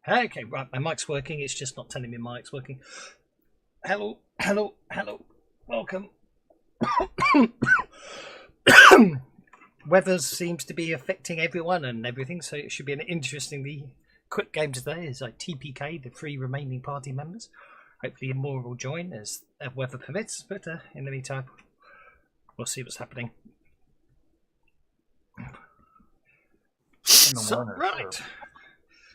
Okay, right, my mic's working. It's just not telling me my mic's working. Hello, hello, hello. Welcome. Weather seems to be affecting everyone and everything, so it should be an interestingly quick game today as I TPK the 3 remaining party members. Hopefully more will join as weather permits, but in the meantime, we'll see what's happening. Right.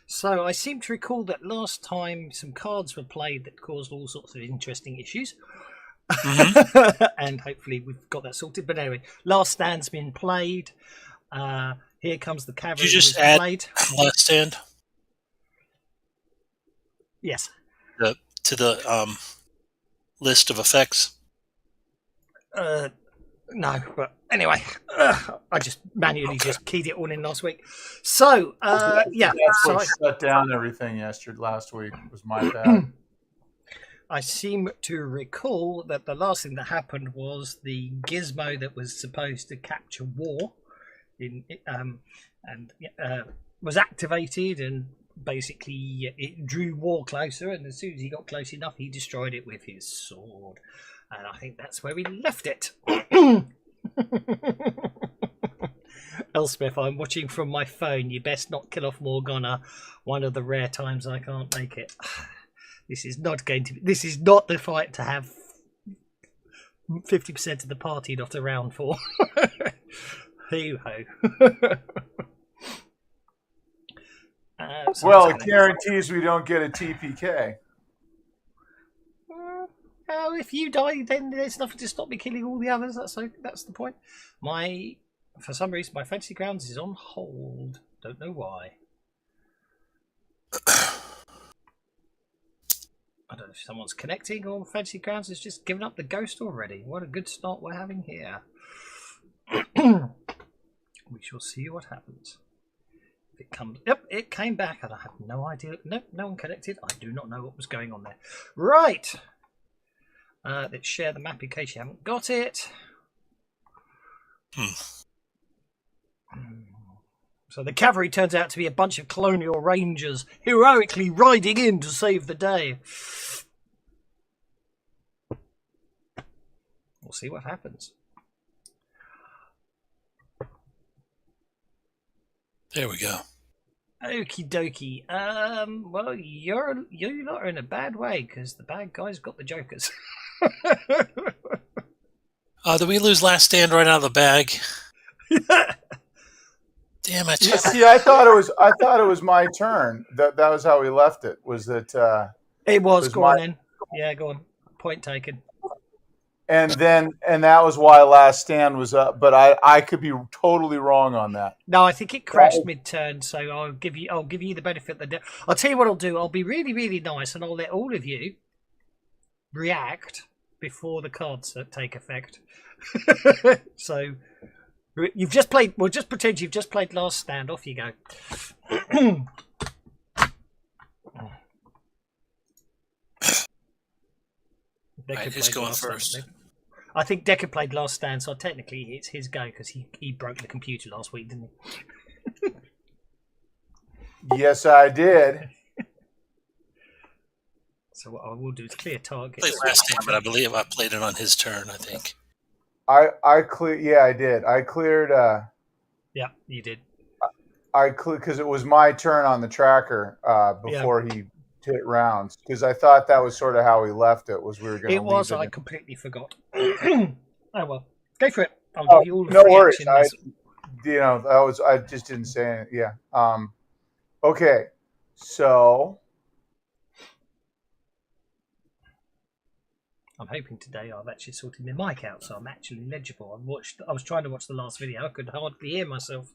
So I seem to recall that last time some cards were played that caused all sorts of interesting issues. Mm-hmm. And hopefully we've got that sorted. But anyway, last stand's been played. Here comes the cavalry. Did you just add last stand? Yes. To the list of effects? No, but anyway, I just manually just keyed it all in last week. So, yeah. So I shut down everything last week. It was my bad. I seem to recall that the last thing that happened was the gizmo that was supposed to capture war was activated, and basically it drew war closer, and as soon as he got close enough, he destroyed it with his sword. And I think that's where we left it. Elspeth, I'm watching from my phone. You best not kill off Morgana. One of the rare times I can't make it. This is not going to be. This is not the fight to have 50% of the party not around for. Hoo ho. Well, it guarantees we don't get a TPK. Well, if you die, then there's nothing to stop me killing all the others. That's the point. For some reason, my Fantasy Grounds is on hold. Don't know why. I don't know if someone's connecting or Fantasy Grounds has just given up the ghost already. What a good start we're having here. We shall see what happens. If it comes, yep, it came back, and I have no idea. Nope, no one connected. I do not know what was going on there. Right. Let's share the map in case you haven't got it. So the cavalry turns out to be a bunch of colonial rangers heroically riding in to save the day. We'll see what happens. There we go. Okie dokie. Well, you lot are in a bad way because the bad guys got the jokers. Did we lose last stand right out of the bag? Damn it! See, I thought it was my turn. That was how we left it. Was that? It was. Go on then. Yeah, go on. Point taken. And that was why last stand was up. But I could be totally wrong on that. No, I think it crashed mid-turn. So I'll give you the benefit of the doubt. I'll tell you what I'll do. I'll be really, really nice, and I'll let all of you react before the cards take effect. So you've just played. Well, just pretend you've just played last stand. Off you go. Right, who's going first? Stand, I think Decker played last stand, so technically it's his go because he broke the computer last week, didn't he? Yes, I did. So what I will do is clear target. I played last stand, but I believe I played it on his turn. I think. I clear. Yeah, I did. I cleared. Yeah, you did. I cleared because it was my turn on the tracker before he hit rounds, because I thought that was sort of how we left it. Was we were going to. It was. I completely forgot. Oh well, go for it. I'll give you all the no worries. actions. I just didn't say it. Yeah. Okay. So. I'm hoping today I've actually sorted my mic out, so I'm actually legible. I was trying to watch the last video. I could hardly hear myself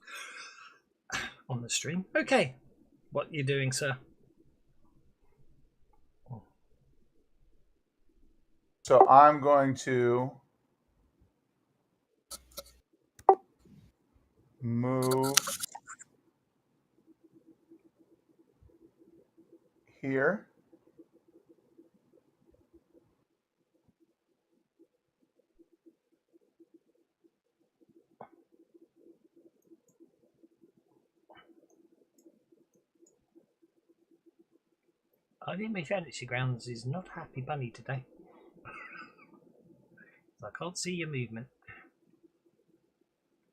on the stream. Okay, what are you doing, sir? So I'm going to move here. I think my fantasy grounds is not happy bunny today. I can't see your movement.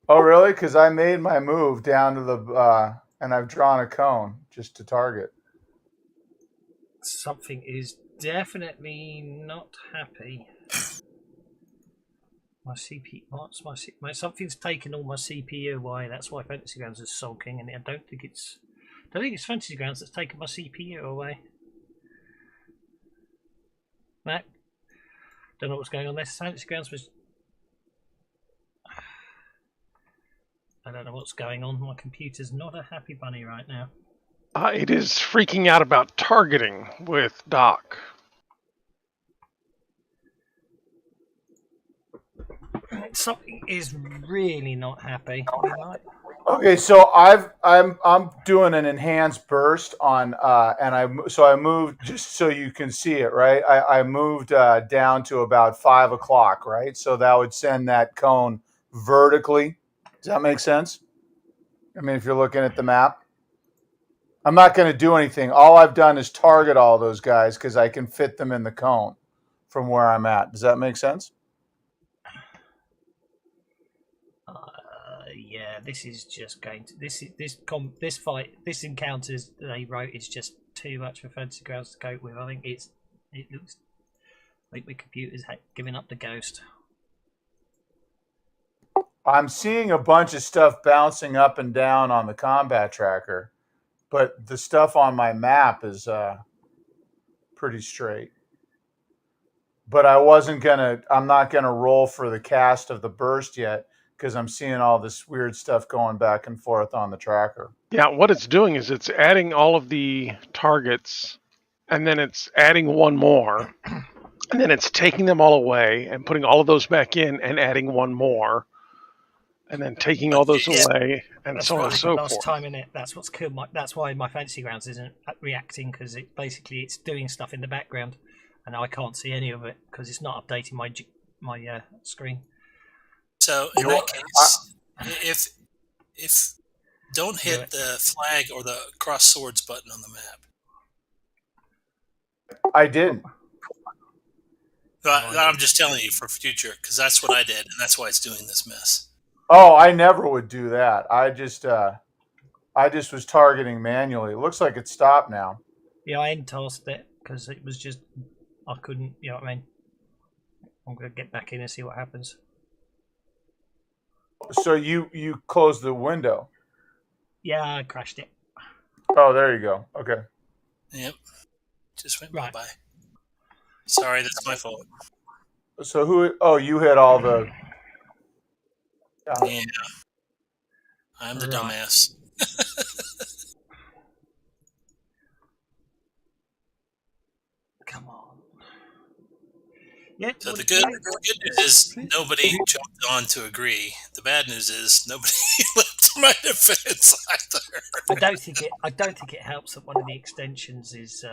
Oh, really? Because I made my move down to the, and I've drawn a cone just to target. Something is definitely not happy. My CPU, something's taken all my CPU away. That's why Fantasy Grounds is sulking, and I don't think it's Fantasy Grounds that's taken my CPU away. Matt, don't know what's going on there. Fantasy Grounds was. I don't know what's going on. My computer's not a happy bunny right now. It is freaking out about targeting with Doc. Something is really not happy. Okay, so I'm doing an enhanced burst on and I moved just so you can see it, right? I moved down to about 5 o'clock, right? So that would send that cone vertically. Does that make sense? I mean, if you're looking at the map, I'm not going to do anything. All I've done is target all those guys because I can fit them in the cone from where I'm at. Does that make sense? Yeah, this is just going to this encounters they wrote is just too much for Fantasy Grounds to cope with. I think it looks like my computer's giving up the ghost. I'm seeing a bunch of stuff bouncing up and down on the combat tracker, but the stuff on my map is pretty straight. But I'm not gonna roll for the cast of the burst yet because I'm seeing all this weird stuff going back and forth on the tracker. Yeah, what it's doing is it's adding all of the targets, and then it's adding one more, and then it's taking them all away and putting all of those back in and adding one more, and then taking all those away, and that's so on and so last forth. time in it. That's what's killed that's why my Fantasy Grounds isn't reacting, because it's doing stuff in the background, and I can't see any of it because it's not updating my screen. So in that case, if don't hit the flag or the cross swords button on the map. I didn't. I'm just telling you for future, because that's what I did, and that's why it's doing this mess. Oh, I never would do that. I just was targeting manually. It looks like it stopped now. Yeah, I end-tasked it because it was just I couldn't. You know what I mean? I'm gonna get back in and see what happens. So you closed the window? Yeah, I crashed it. Oh, there you go. Okay. Yep. Just went Right. bye-bye. Sorry, that's my fault. So who? Oh, you hit all the. Yeah. I'm the dumbass. Come on. Yeah. So the good news is nobody jumped on to agree. The bad news is nobody left my defense either. I don't think it helps that one of the extensions is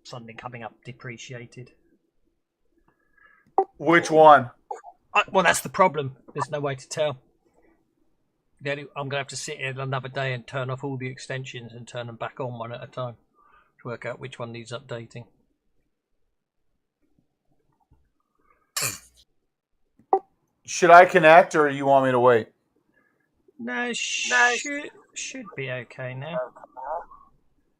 suddenly coming up depreciated. Which one? Well, that's the problem. There's no way to tell. I'm going to have to sit here another day and turn off all the extensions and turn them back on one at a time to work out which one needs updating. Should I connect, or you want me to wait? No, should be okay now.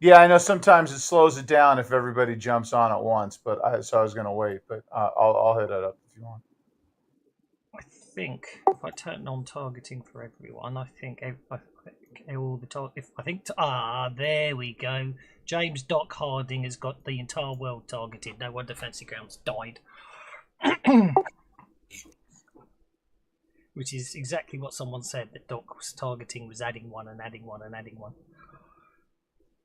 Yeah, I know sometimes it slows it down if everybody jumps on at once, but I was going to wait, but I'll hit it up if you want. I think if I turn on targeting for everyone, there we go. James Doc Harding has got the entire world targeted. No wonder Fantasy Grounds died. Which is exactly what someone said, that Doc was targeting was adding one and adding one and adding one.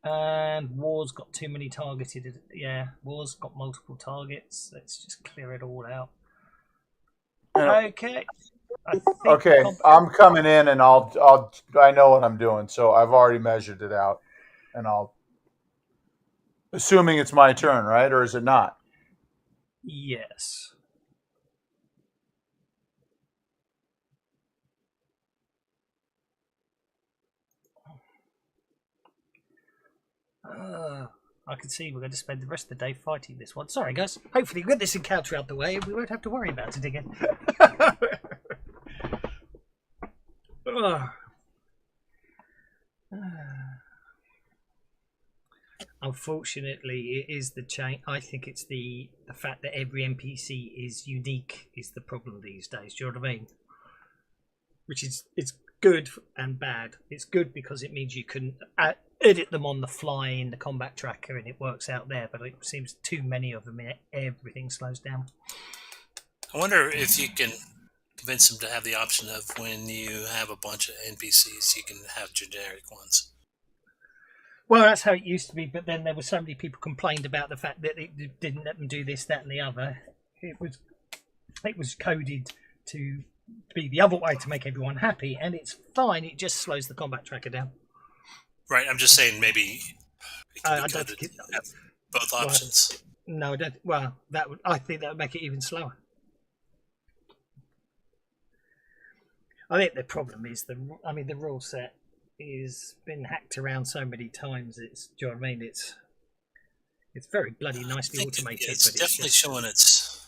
And War's got too many targeted. Yeah, War's got multiple targets. Let's just clear it all out. Okay. Okay, I'm coming in, and I know what I'm doing, so I've already measured it out, and assuming it's my turn, right, or is it not? Yes. I can see we're going to spend the rest of the day fighting this one. Sorry, guys. Hopefully we'll get this encounter out the way and we won't have to worry about it again. Unfortunately, it is the change. I think it's the fact that every NPC is unique is the problem these days. Do you know what I mean? Which is, it's good and bad. It's good because it means you can edit them on the fly in the combat tracker and it works out there, but it seems too many of them, everything slows down. I wonder if you can convince them to have the option of when you have a bunch of NPCs, you can have generic ones. Well, that's how it used to be, but then there were so many people complained about the fact that it didn't let them do this, that, and the other. It was coded to be the other way to make everyone happy, and it's fine. It just slows the combat tracker down. Right. I'm just saying maybe it can I be don't coded think to have both options. No, I don't. Well, I think that would make it even slower. I think the problem is the rule set is been hacked around so many times. It's, do you know what I mean? It's very bloody nicely automated. It's but definitely it's showing its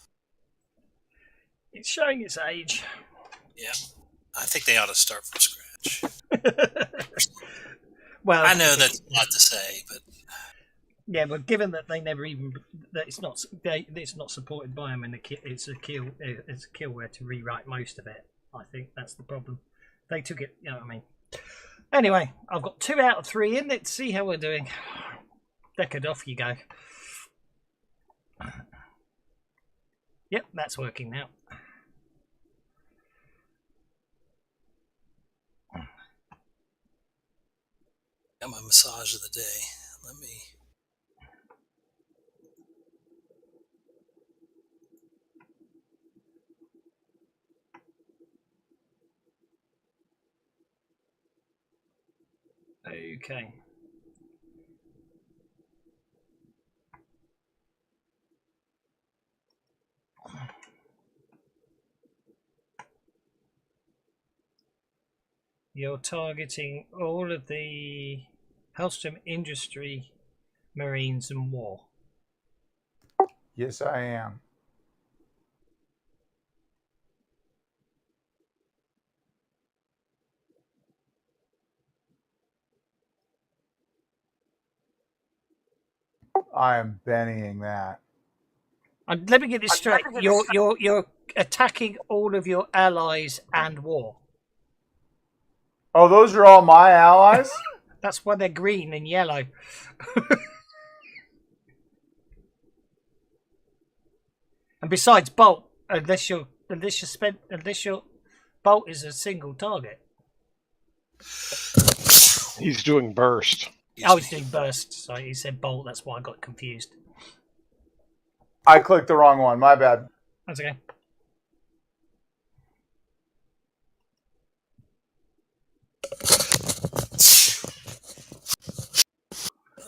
showing its age. Yeah, I think they ought to start from scratch. Well, I know that's a lot to say, but yeah, but given that they never even that it's not supported by them, and it's a killware to rewrite most of it. I think that's the problem. They took it. You know what I mean? Anyway, I've got 2 out of 3 in. Let's see how we're doing. Deckard, off you go. Yep, that's working now. got my massage of the day. Let me. Okay. You're targeting all of the Hellstrom industry, marines, and war. Yes, I am. I am Bennying that. And let me get this straight. You're attacking all of your allies and war. Oh, those are all my allies? That's why they're green and yellow. And besides, Bolt, unless your Bolt is a single target. He's doing burst. Oh, he's doing burst. Sorry, he said Bolt. That's why I got confused. I clicked the wrong one. My bad. That's okay.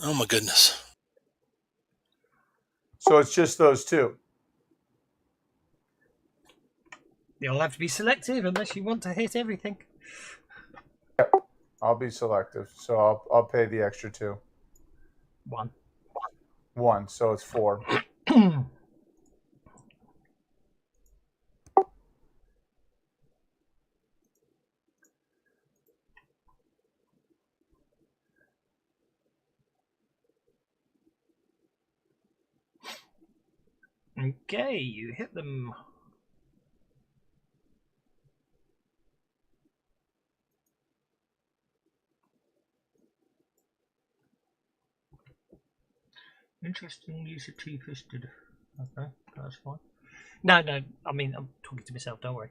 Oh my goodness. So it's just those 2. You'll have to be selective unless you want to hit everything. Yep. I'll be selective, so I'll pay the extra 2. 1, so it's 4. Okay, you hit them. Interesting use of two-fisted. Okay, that's fine. No, I mean, I'm talking to myself, don't worry.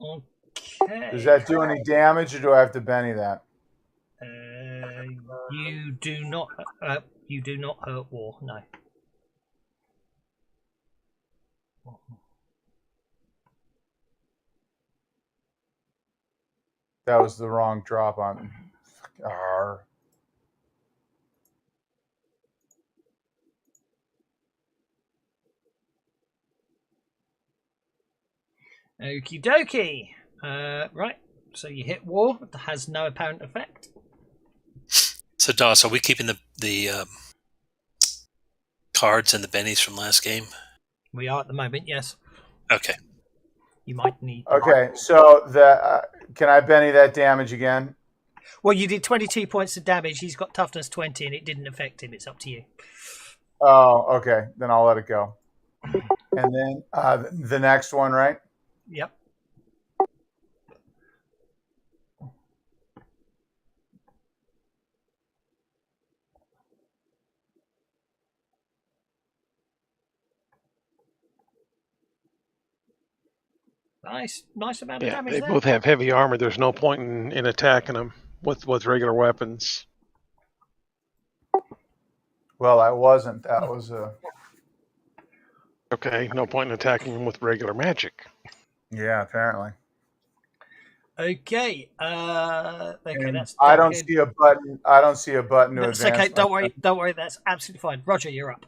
Okay. Does that do any damage, or do I have to Benny that? You do not hurt war, no. That was the wrong drop on. Arr. Okie dokie. Right. So you hit war. It has no apparent effect. So, Doss, are we keeping the cards and the bennies from last game? We are at the moment, yes. Okay. You might need them. Okay, so can I Benny that damage again? Well, you did 22 points of damage. He's got toughness 20, and it didn't affect him. It's up to you. Oh, okay. Then I'll let it go. And then the next one, right? Yep. Nice amount of Yeah, damage they there. both have heavy armor. There's no point in attacking them with regular weapons. Well, I wasn't. That was a... Okay, no point in attacking them with regular magic. Yeah, apparently. Okay. Okay, that's I don't good. see a button. I don't see a button to That's advance. okay. Don't worry. Don't worry. That's absolutely fine. Roger, you're up.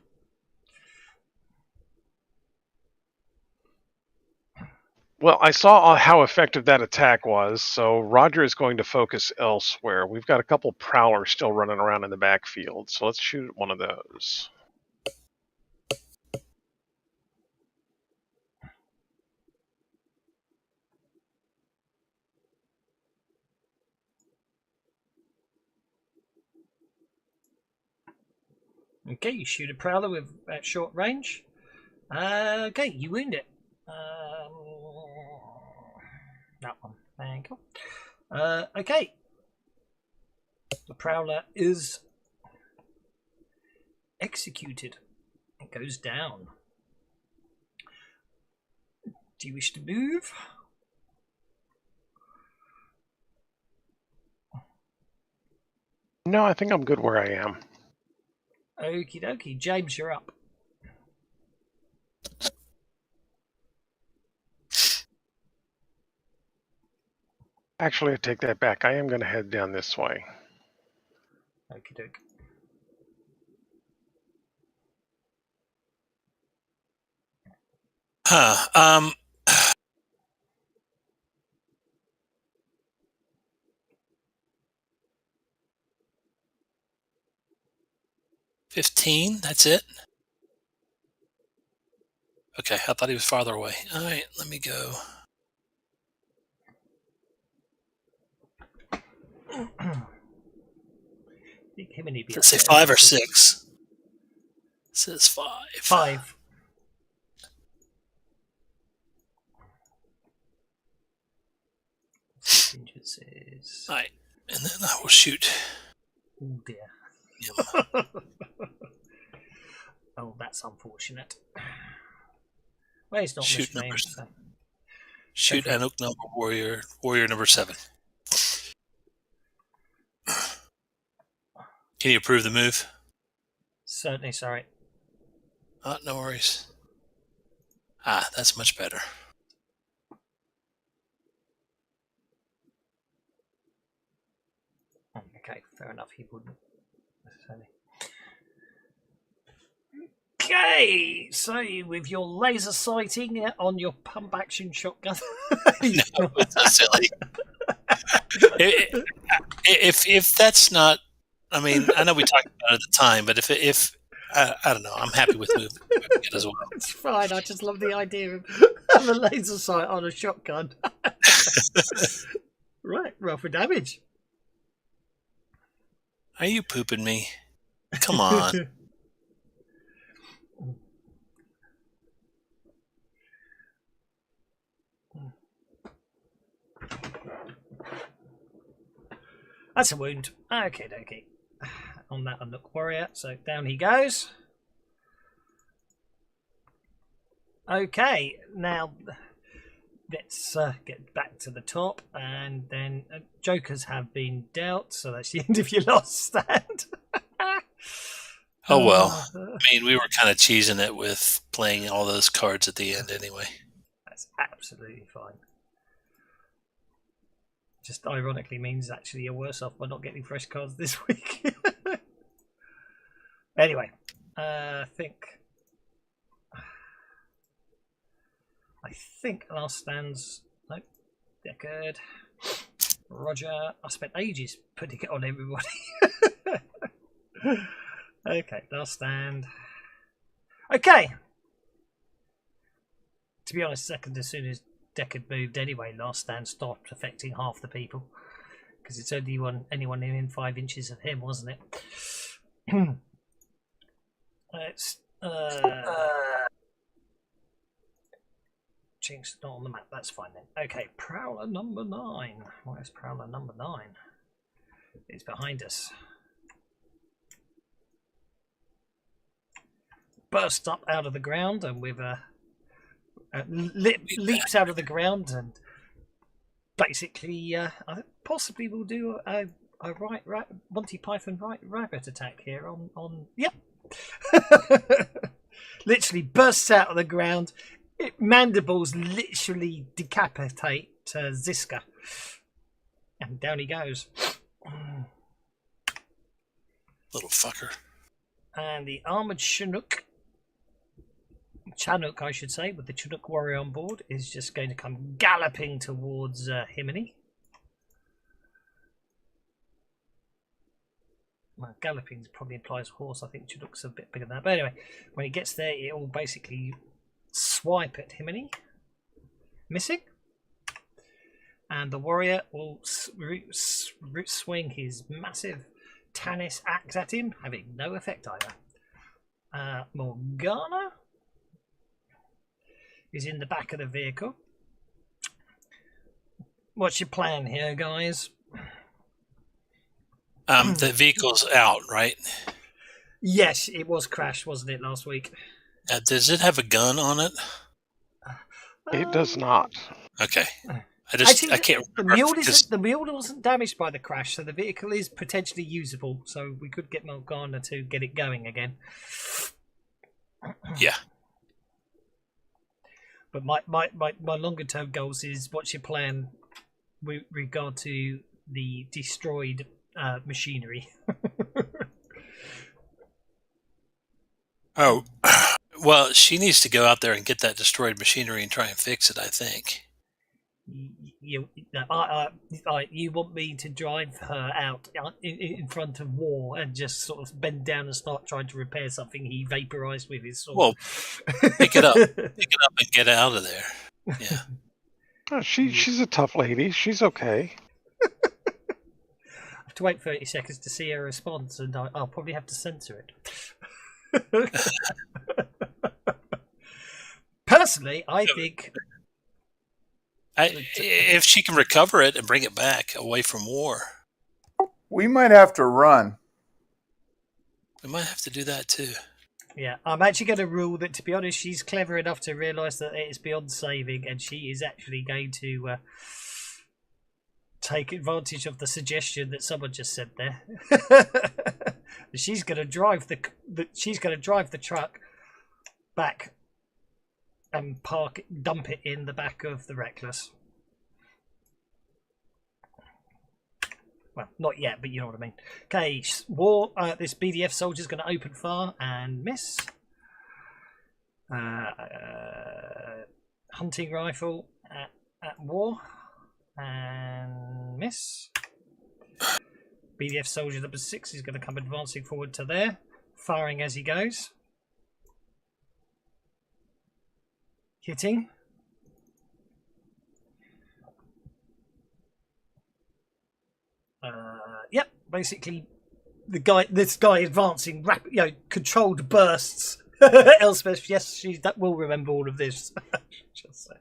Well, I saw how effective that attack was, so Roger is going to focus elsewhere. We've got a couple prowlers still running around in the backfield, so let's shoot at one of those. Okay, you shoot a prowler with at short range. Okay, you wound it. That one. Thank you. Okay. The prowler is executed. It goes down. Do you wish to move? No, I think I'm good where I am. Okie dokie. James, you're up. Actually, I take that back. I am going to head down this way. Okie dokie. Huh. 15. That's it. Okay, I thought he was farther away. All right, let me go. Let's say 5 or 6. It says 5. 5. All right, and then I will shoot. Oh dear. Him. Oh, that's unfortunate. Well, he's not Shoot in the stream, so. Shoot Anouk number warrior number 7. Can you approve the move? Certainly, sorry. No worries. That's much better. Okay, fair enough. He wouldn't necessarily. Okay, so with your laser sighting on your pump action shotgun. No, it's so silly. If that's not, I mean, I know we talked about it at the time, but if I don't know, I'm happy with moving it as well. It's fine. I just love the idea of a laser sight on a shotgun. Right, roll for damage. Are you pooping me? Come on. That's a wound. Okay, dokie. On that Anouk warrior. So down he goes. Okay, now let's get back to the top, and then jokers have been dealt, so that's the end of your last stand. Oh well. I mean, we were kind of cheesing it with playing all those cards at the end anyway. That's absolutely fine. Just ironically means actually you're worse off by not getting fresh cards this week. Anyway, I think last stands. No, Deckard. Roger. I spent ages putting it on everybody. Okay, last stand. Okay. To be honest, second, as soon as Deckard moved anyway, last stand stopped affecting half the people. Because it's only anyone in 5 inches of him, wasn't it? Let's Jinx not on the map, that's fine then. Okay, Prowler number 9. Where's Prowler number 9? It's behind us. Bursts up out of the ground and with leaps out of the ground and basically possibly will do a Monty Python rabbit attack here on yep. Literally bursts out of the ground. Mandibles literally decapitate Ziska, and down he goes. Little fucker. And the armored Chinook, I should say, with the Chinook warrior on board, is just going to come galloping towards Himini. Well, galloping probably implies horse. I think Chinook's a bit bigger than that. But anyway, when it gets there, it will basically swipe at Himini, missing. And the warrior will swing his massive Tannis axe at him, having no effect either. Morgana is in the back of the vehicle. What's your plan here, guys? The vehicle's out, right? Yes, it was crashed, wasn't it, last week? Does it have a gun on it? It does not. Okay. Actually, I can't the remember. mule wasn't damaged by the crash, so the vehicle is potentially usable. So we could get Morgana to get it going again. Yeah. But my longer term goals is what's your plan with regard to the destroyed machinery? Oh, well, she needs to go out there and get that destroyed machinery and try and fix it, I think. You want me to drive her out in front of War and just sort of bend down and start trying to repair something he vaporized with his sword? Well, pick it up and get out of there. Yeah. Oh, she's a tough lady. She's okay. I have to wait 30 seconds to see her response, and I'll probably have to censor it. Personally, I think if she can recover it and bring it back away from War, We might have to run. we might have to do that too. yeah, I'm actually going to rule that, to be honest, she's clever enough to realise that it is beyond saving, and she is actually going to take advantage of the suggestion that someone just said there. She's going to drive the truck back and dump it in the back of the Reckless. Well, not yet, but you know what I mean. Okay, War. This BDF soldier's going to open fire and miss. Hunting rifle at War and miss. BDF soldier number 6 is going to come advancing forward to there, firing as he goes. Hitting. Yep, basically this guy advancing controlled bursts. Elspeth, yes, that will remember all of this. Just say.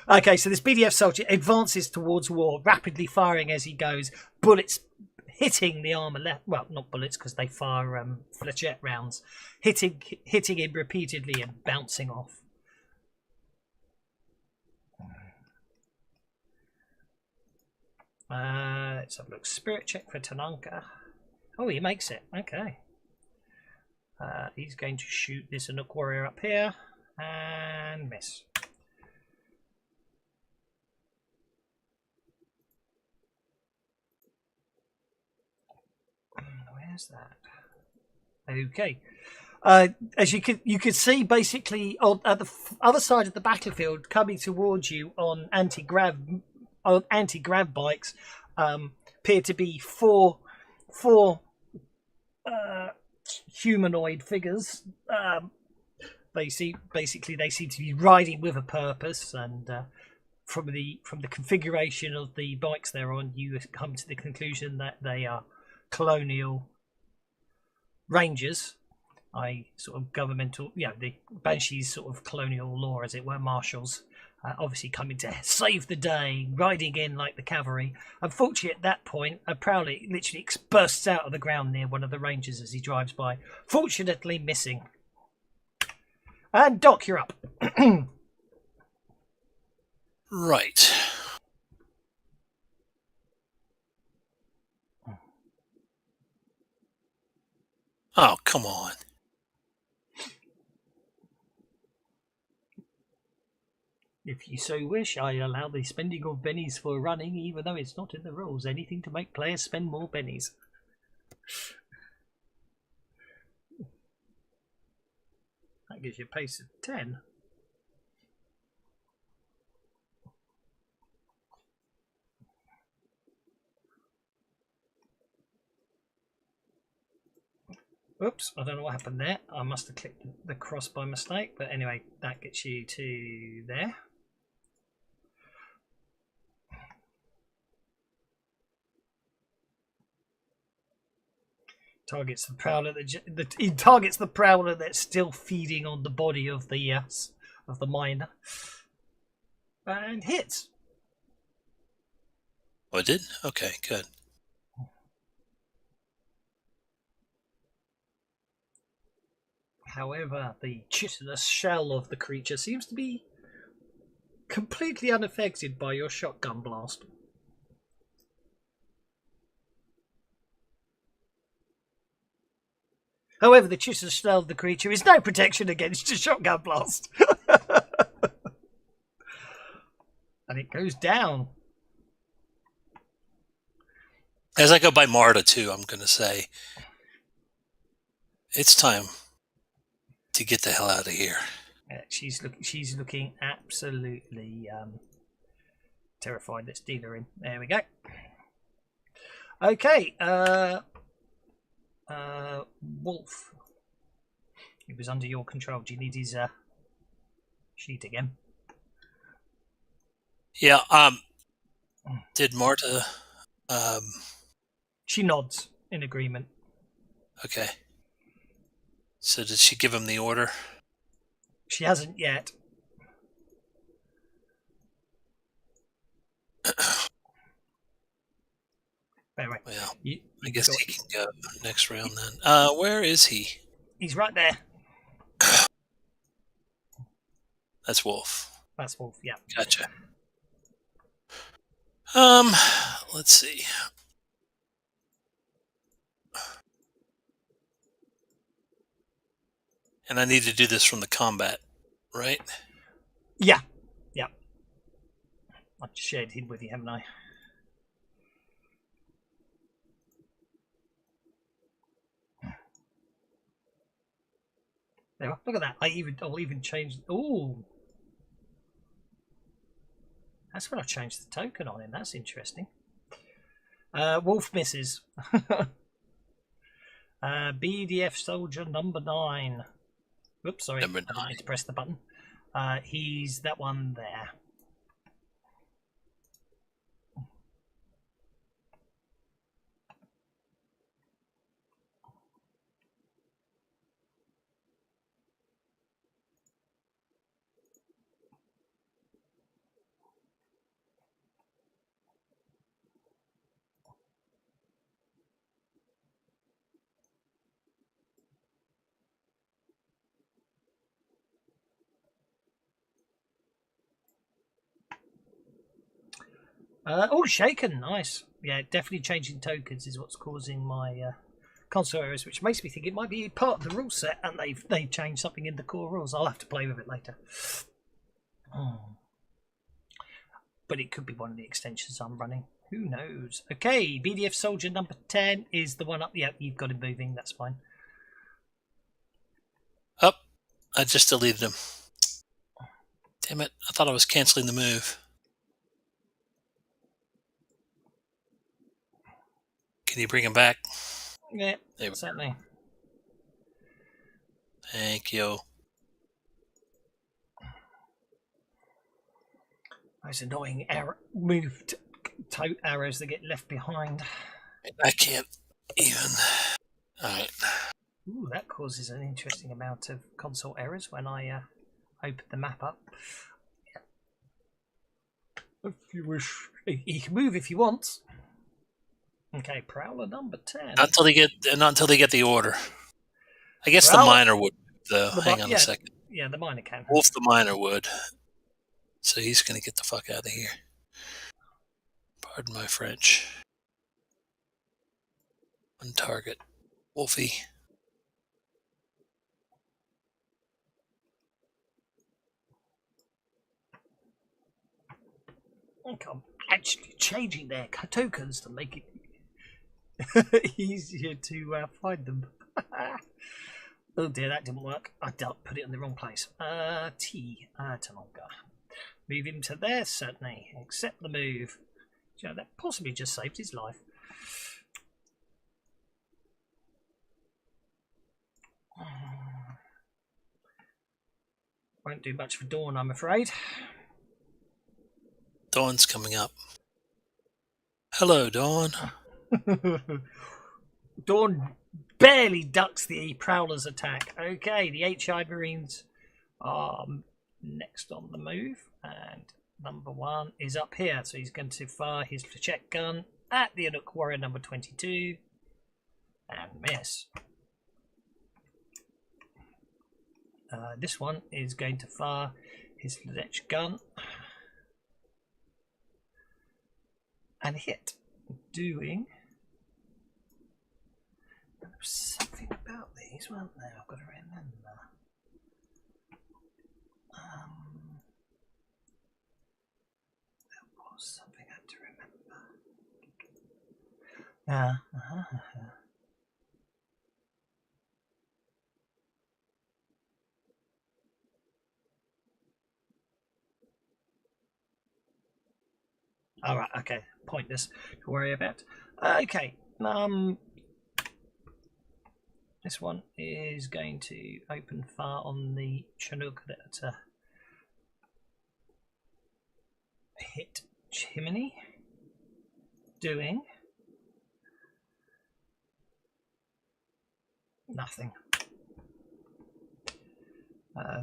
Okay, so this BDF soldier advances towards War, rapidly firing as he goes. Bullets hitting the armor left. Well, not bullets because they fire flechette rounds. Hitting him repeatedly and bouncing off. Let's have a look. Spirit check for Tananka. Oh, he makes it. Okay. He's going to shoot this Anouk warrior up here and miss. Where's that? Okay. As you could see, basically at the other side of the battlefield, coming towards you on anti-grav anti-grav bikes appear to be four humanoid figures. They seem to be riding with a purpose, and from the configuration of the bikes they're on, you come to the conclusion that they are colonial rangers, sort of governmental, the Banshees sort of colonial law, as it were, marshals. Obviously coming to save the day, riding in like the cavalry. Unfortunately, at that point, a Prowler literally bursts out of the ground near one of the rangers as he drives by, fortunately missing. And Doc, you're up. Right. Oh, come on. If you so wish, I allow the spending of bennies for running, even though it's not in the rules. Anything to make players spend more bennies. That gives you a pace of 10. Oops, I don't know what happened there. I must have clicked the cross by mistake. But anyway, that gets you to there. Targets the prowler he targets the prowler that's still feeding on the body of the miner, and hits. Oh, it did? Okay, good. However, the chitinous shell of the creature seems to be completely unaffected by your shotgun blast. However, the chitinous shell of the creature is no protection against a shotgun blast. And it goes down. As I go by Marta, too, I'm going to say, it's time to get the hell out of here. She's looking absolutely terrified. Let's deal her in. There we go. Okay, Wolf. He was under your control. Do you need his sheet again? Yeah. Did Marta? She nods in agreement. Okay. So did she give him the order? She hasn't yet. Anyway, well, I guess he can go next round then. Where is he? He's right there. That's Wolf. That's Wolf, yeah. Gotcha. Let's see. And I need to do this from the combat, right? Yeah. Yeah. I've shared him with you, haven't I? There, look at that. I'll even change. Ooh. That's when I changed the token on him. That's interesting. Wolf misses. BDF soldier number 9. Oops, sorry. Number 9. I need to press the button. He's that one there. Oh, shaken, nice. Yeah, definitely changing tokens is what's causing my console errors, which makes me think it might be part of the rule set, and they've changed something in the core rules. I'll have to play with it later. But it could be one of the extensions I'm running. Who knows? Okay, BDF soldier number 10 is the one up. Yeah, you've got him moving. That's fine. Up. I just deleted him. Damn it. I thought I was canceling the move. Can you bring him back? Yeah, certainly. Thank you. Those annoying moved tote arrows that get left behind. I can't even. All right. Ooh, that causes an interesting amount of console errors when I open the map up. If you wish, you can move if you want. Okay, Prowler number 10. Not until they get the order. I guess the miner would, though. Hang on a second. Yeah, the miner can. Wolf the miner would. So he's going to get the fuck out of here. Pardon my French. On target. Wolfie. Okay, I'm actually changing their tokens to make it easier to find them. Oh dear, that didn't work. I put it in the wrong place. Tanonga. Move him to there, certainly. Accept the move. You know, that possibly just saved his life. Won't do much for Dawn, I'm afraid. Dawn's coming up. Hello, Dawn. Dawn barely ducks the Prowler's attack. Okay, the HI Marines are next on the move, and number 1 is up here, so he's going to fire his flechette gun at the Anouk warrior number 22 and miss. This one is going to fire his flechette gun and hit, doing. There was something about these, weren't there? I've got to remember. There was something I had to remember. All right, okay, pointless to worry about. Okay, this one is going to open fire on the Chinook that hit Chimney, doing nothing.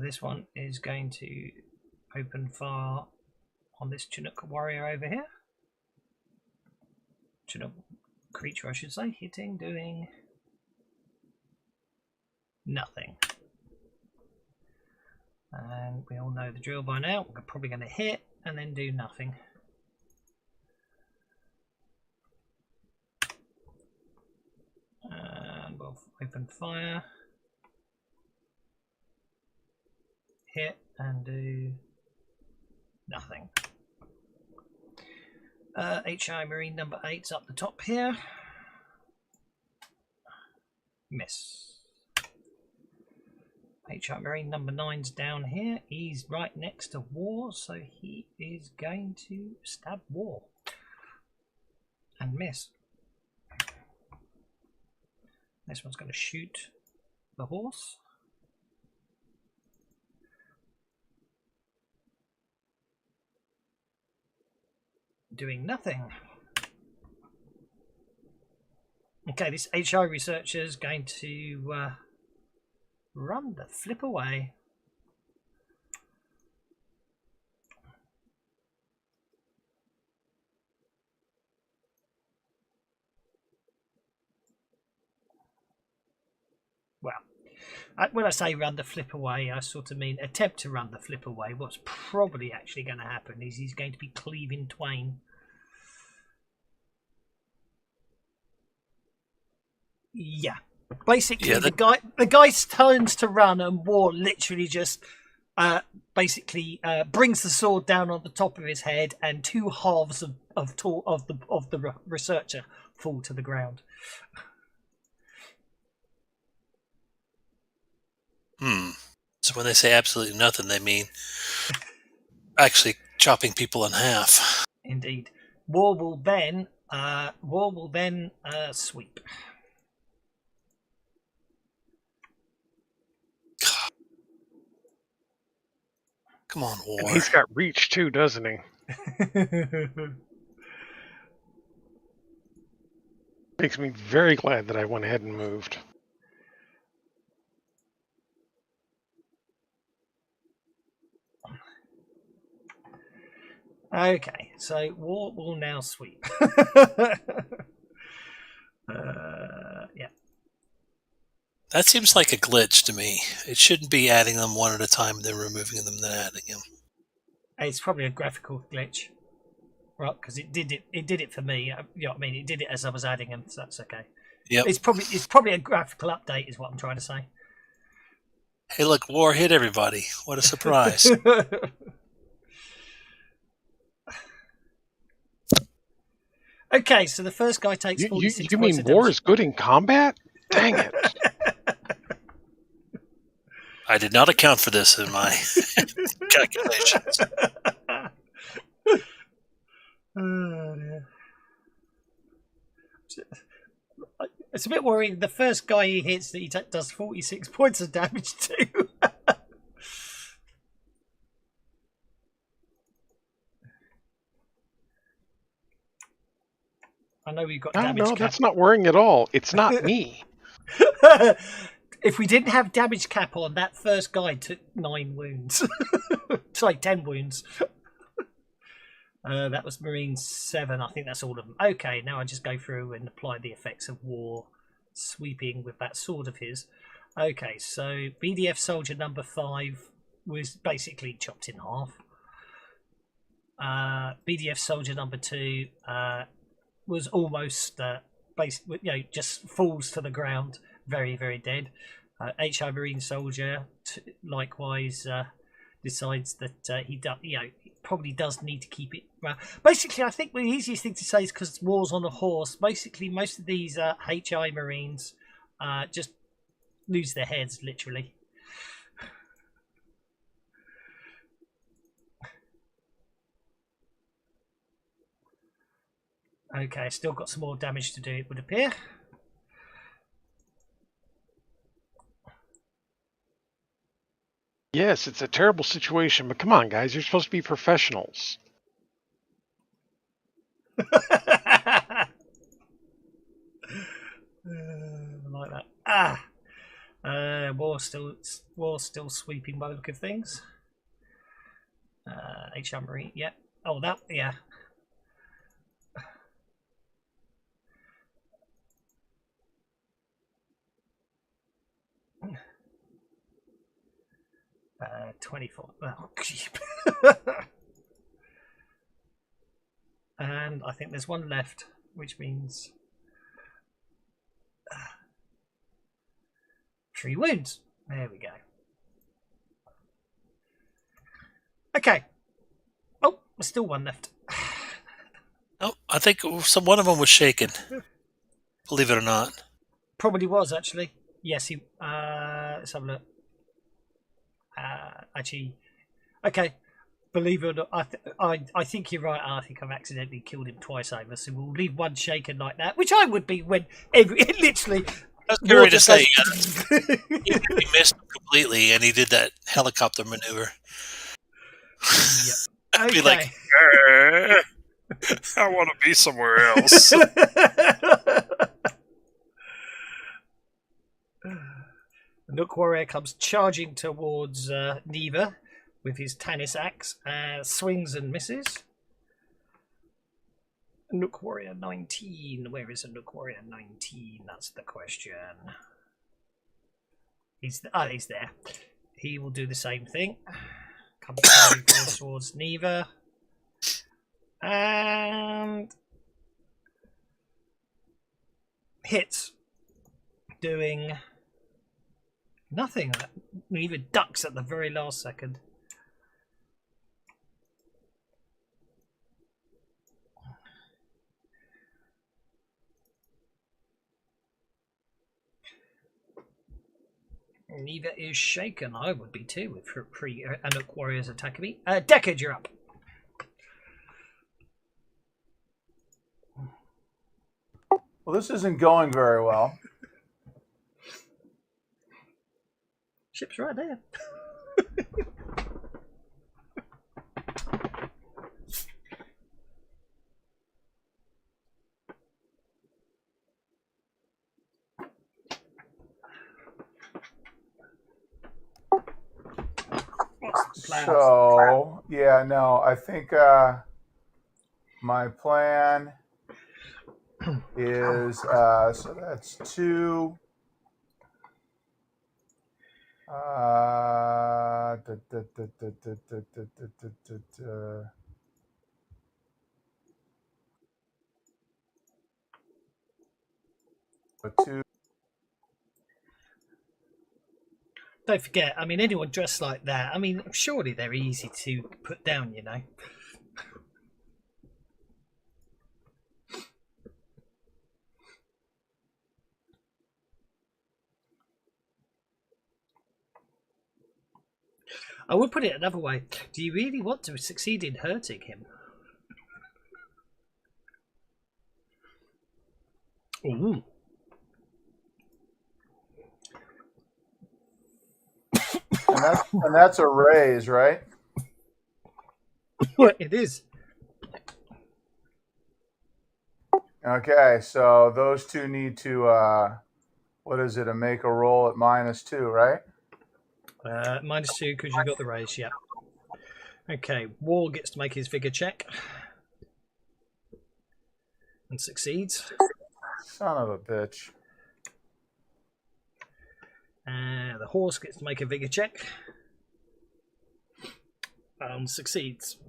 This one is going to open fire on this Chinook warrior over here. Chinook creature, I should say, hitting, doing nothing. And we all know the drill by now. We're probably going to hit and then do nothing. And we'll open fire. Hit and do nothing. HI Marine number 8's up the top here. Miss. HI Marine number 9's down here. He's right next to War, so he is going to stab War. And miss. This one's going to shoot the horse. Doing nothing. Okay, this HI researcher is going to run the flip away. Well, when I say run the flip away, I sort of mean attempt to run the flip away. What's probably actually going to happen is he's going to be cleaved in twain. Yeah, basically, yeah, the guy turns to run, and War literally just basically brings the sword down on the top of his head, and 2 halves of the researcher fall to the ground. So when they say absolutely nothing, they mean actually chopping people in half. Indeed. War will then War will then sweep. Come on, War. And he's got reach too, doesn't he? Makes me very glad that I went ahead and moved. Okay, so War will now sweep. Yeah. That seems like a glitch to me. It shouldn't be adding them one at a time and then removing them, then adding them. It's probably a graphical glitch, right? Because it did it for me. You know what I mean? It did it as I was adding them, so that's okay. Yep. It's probably a graphical update, is what I'm trying to say. Hey, look, War hit everybody. What a surprise. Okay, so the first guy takes 46 you points mean of War damage. is good in combat? Dang it. I did not account for this in my calculations. Oh, dear. It's a bit worrying. The first guy he hits that he does 46 points of damage to. I know we've got damage No, cap. that's not worrying at all. It's not me. If we didn't have damage cap on, that first guy took 9 wounds. Sorry, 10 wounds. That was Marine 7. I think that's all of them. Okay, now I just go through and apply the effects of War sweeping with that sword of his. Okay, so BDF soldier number 5 was basically chopped in half. BDF soldier number 2 was almost just falls to the ground, very, very dead. HI Marine soldier likewise decides that he probably does need to keep it. Basically, I think the easiest thing to say is because War's on a horse. Basically, most of these HI Marines just lose their heads, literally. Okay, still got some more damage to do, it would appear. Yes, it's a terrible situation, but come on, guys. You're supposed to be professionals. Like that. War's still sweeping by the look of things. HR Marine, yeah. Oh, that, yeah. Uh, 24. Oh, and I think there's one left, which means 3 wounds. There we go. Okay. Oh, there's still one left. Oh, I think one of them was shaken. Believe it or not. Probably was, actually. Yes, he. Let's have a look. Actually, okay. Believe it or not, I think you're right. I think I've accidentally killed him twice over. So we'll leave one shaken like that, which I would be when literally. I was getting ready to say, he missed him completely, and he did that helicopter maneuver. Yep. I'd Okay. be like, I want to be somewhere else. Anouk Warrior comes charging towards Neva with his Tannis axe, swings and misses. Anouk Warrior 19. Where is Anouk Warrior 19? That's the question. He's there. He will do the same thing. Comes charging towards Neva. And hits. Doing nothing. Neva ducks at the very last second. Neva is shaken. I would be too if Anouk Warriors attacking me. Decade, you're up. Well, this isn't going very well. Ship's right there. So, yeah, no, I think my plan is so that's 2. Uh, da, da, da, da, da, da, da, da, da, da. Two. Don't forget, I mean, anyone dressed like that, I mean, surely they're easy to put down, you know. I would put it another way. Do you really want to succeed in hurting him? Ooh. And that's a raise, right? It is. Okay, so those two need to, what is it, make a roll at -2, right? -2 because you got the raise, yeah. Okay, Wall gets to make his vigor check. And succeeds. Son of a bitch. The horse gets to make a vigor check. Succeeds.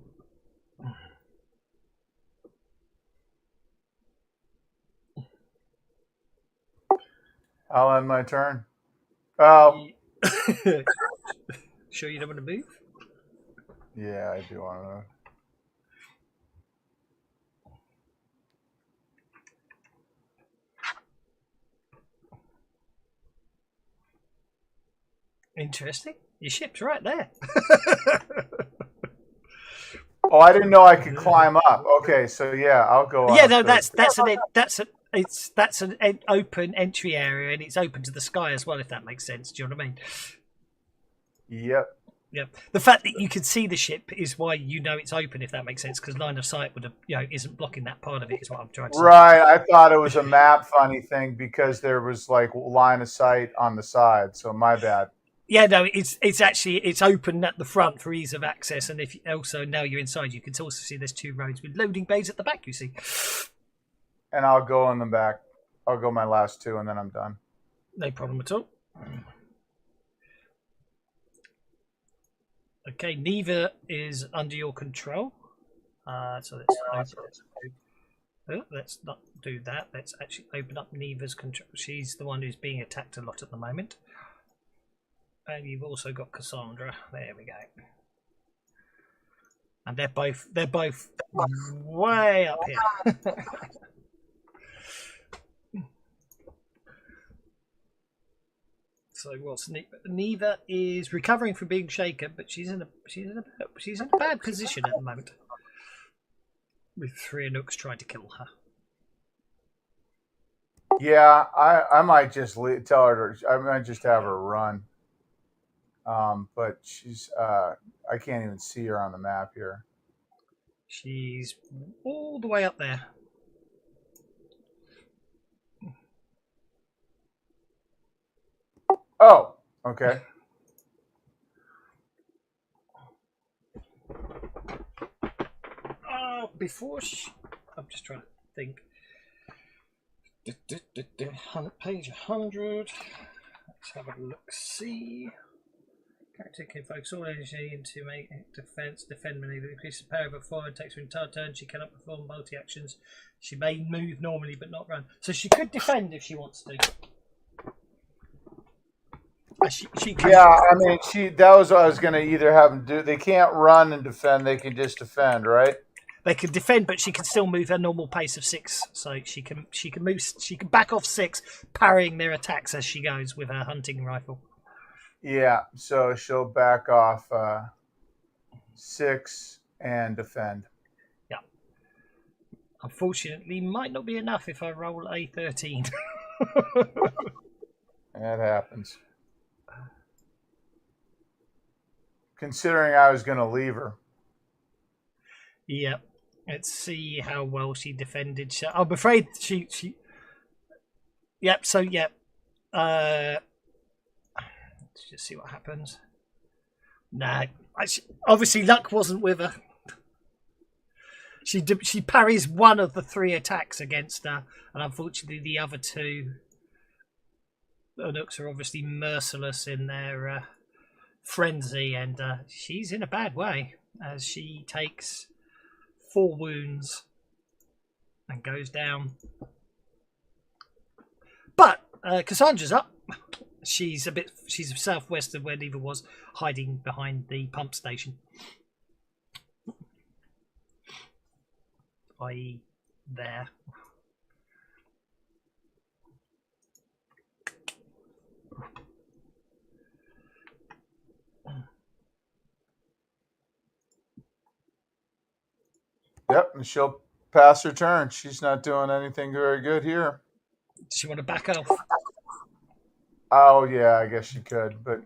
I'll end my turn. Oh. Sure you don't want to move? Yeah, I do want to move. Interesting. Your ship's right there. Oh, I didn't know I could climb up. Okay, so yeah, I'll go. Yeah, up no, to... that's an open entry area, and it's open to the sky as well. If that makes sense, do you know what I mean? Yep. Yep. The fact that you can see the ship is why you know it's open. If that makes sense, because line of sight would have, isn't blocking that part of it. Is what I'm trying to say. Right. I thought it was a map funny thing because there was like line of sight on the side. So my bad. Yeah, no, it's actually it's open at the front for ease of access, and if also now you're inside, you can also see there's 2 roads with loading bays at the back. You see. And I'll go in the back. I'll go my last 2, and then I'm done. No problem at all. Okay, Neva is under your control. So let's not do that. Let's actually open up Neva's control. She's the one who's being attacked a lot at the moment. And you've also got Cassandra. There we go. And they're both way up here. So what's Neva is recovering from being shaken, but she's in a bad position at the moment. With 3 Anouks trying to kill her. Yeah, I might just tell her I might just have her run. But she's I can't even see her on the map here. She's all the way up there. Oh, okay. Before I'm just trying to think. Page 100. Let's have a look. See. Character can focus all energy into make defend maneuver, increase the power of her forward, takes her entire turn. She cannot perform multi actions. She may move normally but not run. So she could defend if she wants to. She can. Yeah, I mean, that was what I was going to either have them do. They can't run and defend; they can just defend, right? They can defend, but she can still move her normal pace of 6. So she can move. She can back off 6, parrying their attacks as she goes with her hunting rifle. Yeah, so she'll back off 6 and defend. Yeah. Unfortunately, might not be enough if I roll a 13. That happens. Considering I was going to leave her. Yep. Let's see how well she defended. I'm afraid she. Yep. So yep. Let's just see what happens. Nah. Obviously, luck wasn't with her. She parries one of the 3 attacks against her, and unfortunately, the other 2 Anouks are obviously merciless in their frenzy, and she's in a bad way as she takes 4 wounds and goes down. But Cassandra's up. She's southwest of where Neva was, hiding behind the pump station. I.e. there. Yep, and she'll pass her turn. She's not doing anything very good here. Does she want to back off? Oh yeah, I guess she could, but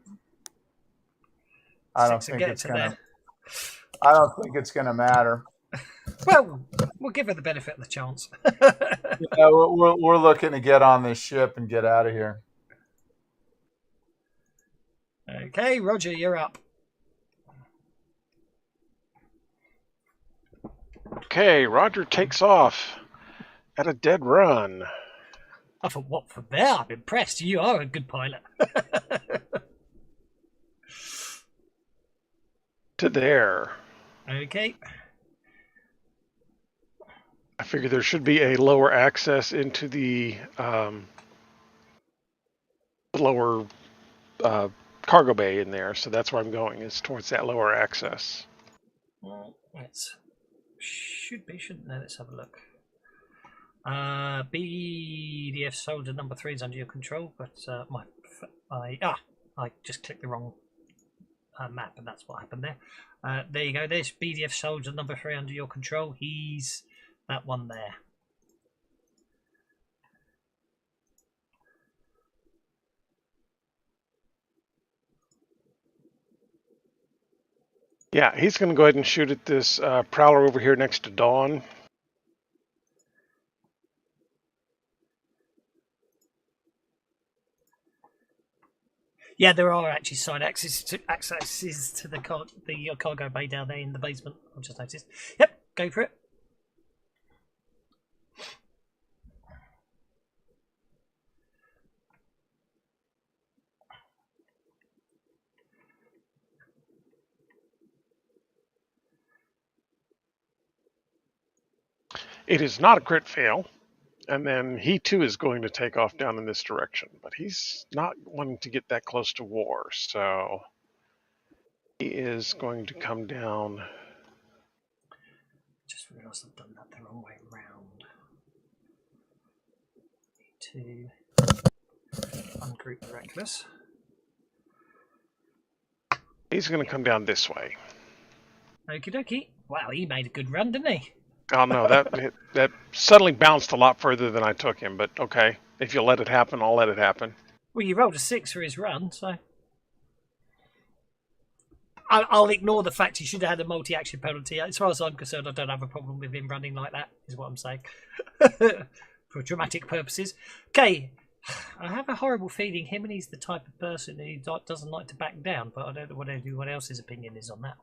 I don't think it's gonna. I don't think it's gonna matter. Well, we'll give her the benefit of the chance. Yeah, we're looking to get on this ship and get out of here. Okay, Roger, you're up. Okay, Roger takes off at a dead run. I thought, what for there? I'm impressed. You are a good pilot. To there. Okay. I figure there should be a lower access into the lower cargo bay in there, so that's where I'm going, is towards that lower access. Well, should be, shouldn't there? Let's have a look. BDF soldier number 3 is under your control, but I just clicked the wrong map, and that's what happened there. There you go. There's BDF soldier number 3 under your control. He's that one there. Yeah, he's going to go ahead and shoot at this prowler over here next to Dawn. Yeah, there are actually side accesses to the cargo bay down there in the basement. I've just noticed. Yep, go for it. It is not a crit fail. And then he too is going to take off down in this direction, but he's not wanting to get that close to war, so he is going to come down. Just realised I've done that the wrong way round. To ungroup the reckless. He's going to come down this way. Okie dokie. Wow, he made a good run, didn't he? Oh no, that suddenly bounced a lot further than I took him, but okay. If you let it happen, I'll let it happen. Well, you rolled a 6 for his run, so I'll ignore the fact he should have had a multi-action penalty. As far as I'm concerned, I don't have a problem with him running like that, is what I'm saying. For dramatic purposes. Okay, I have a horrible feeling him and he's the type of person who doesn't like to back down, but I don't know what anyone else's opinion is on that.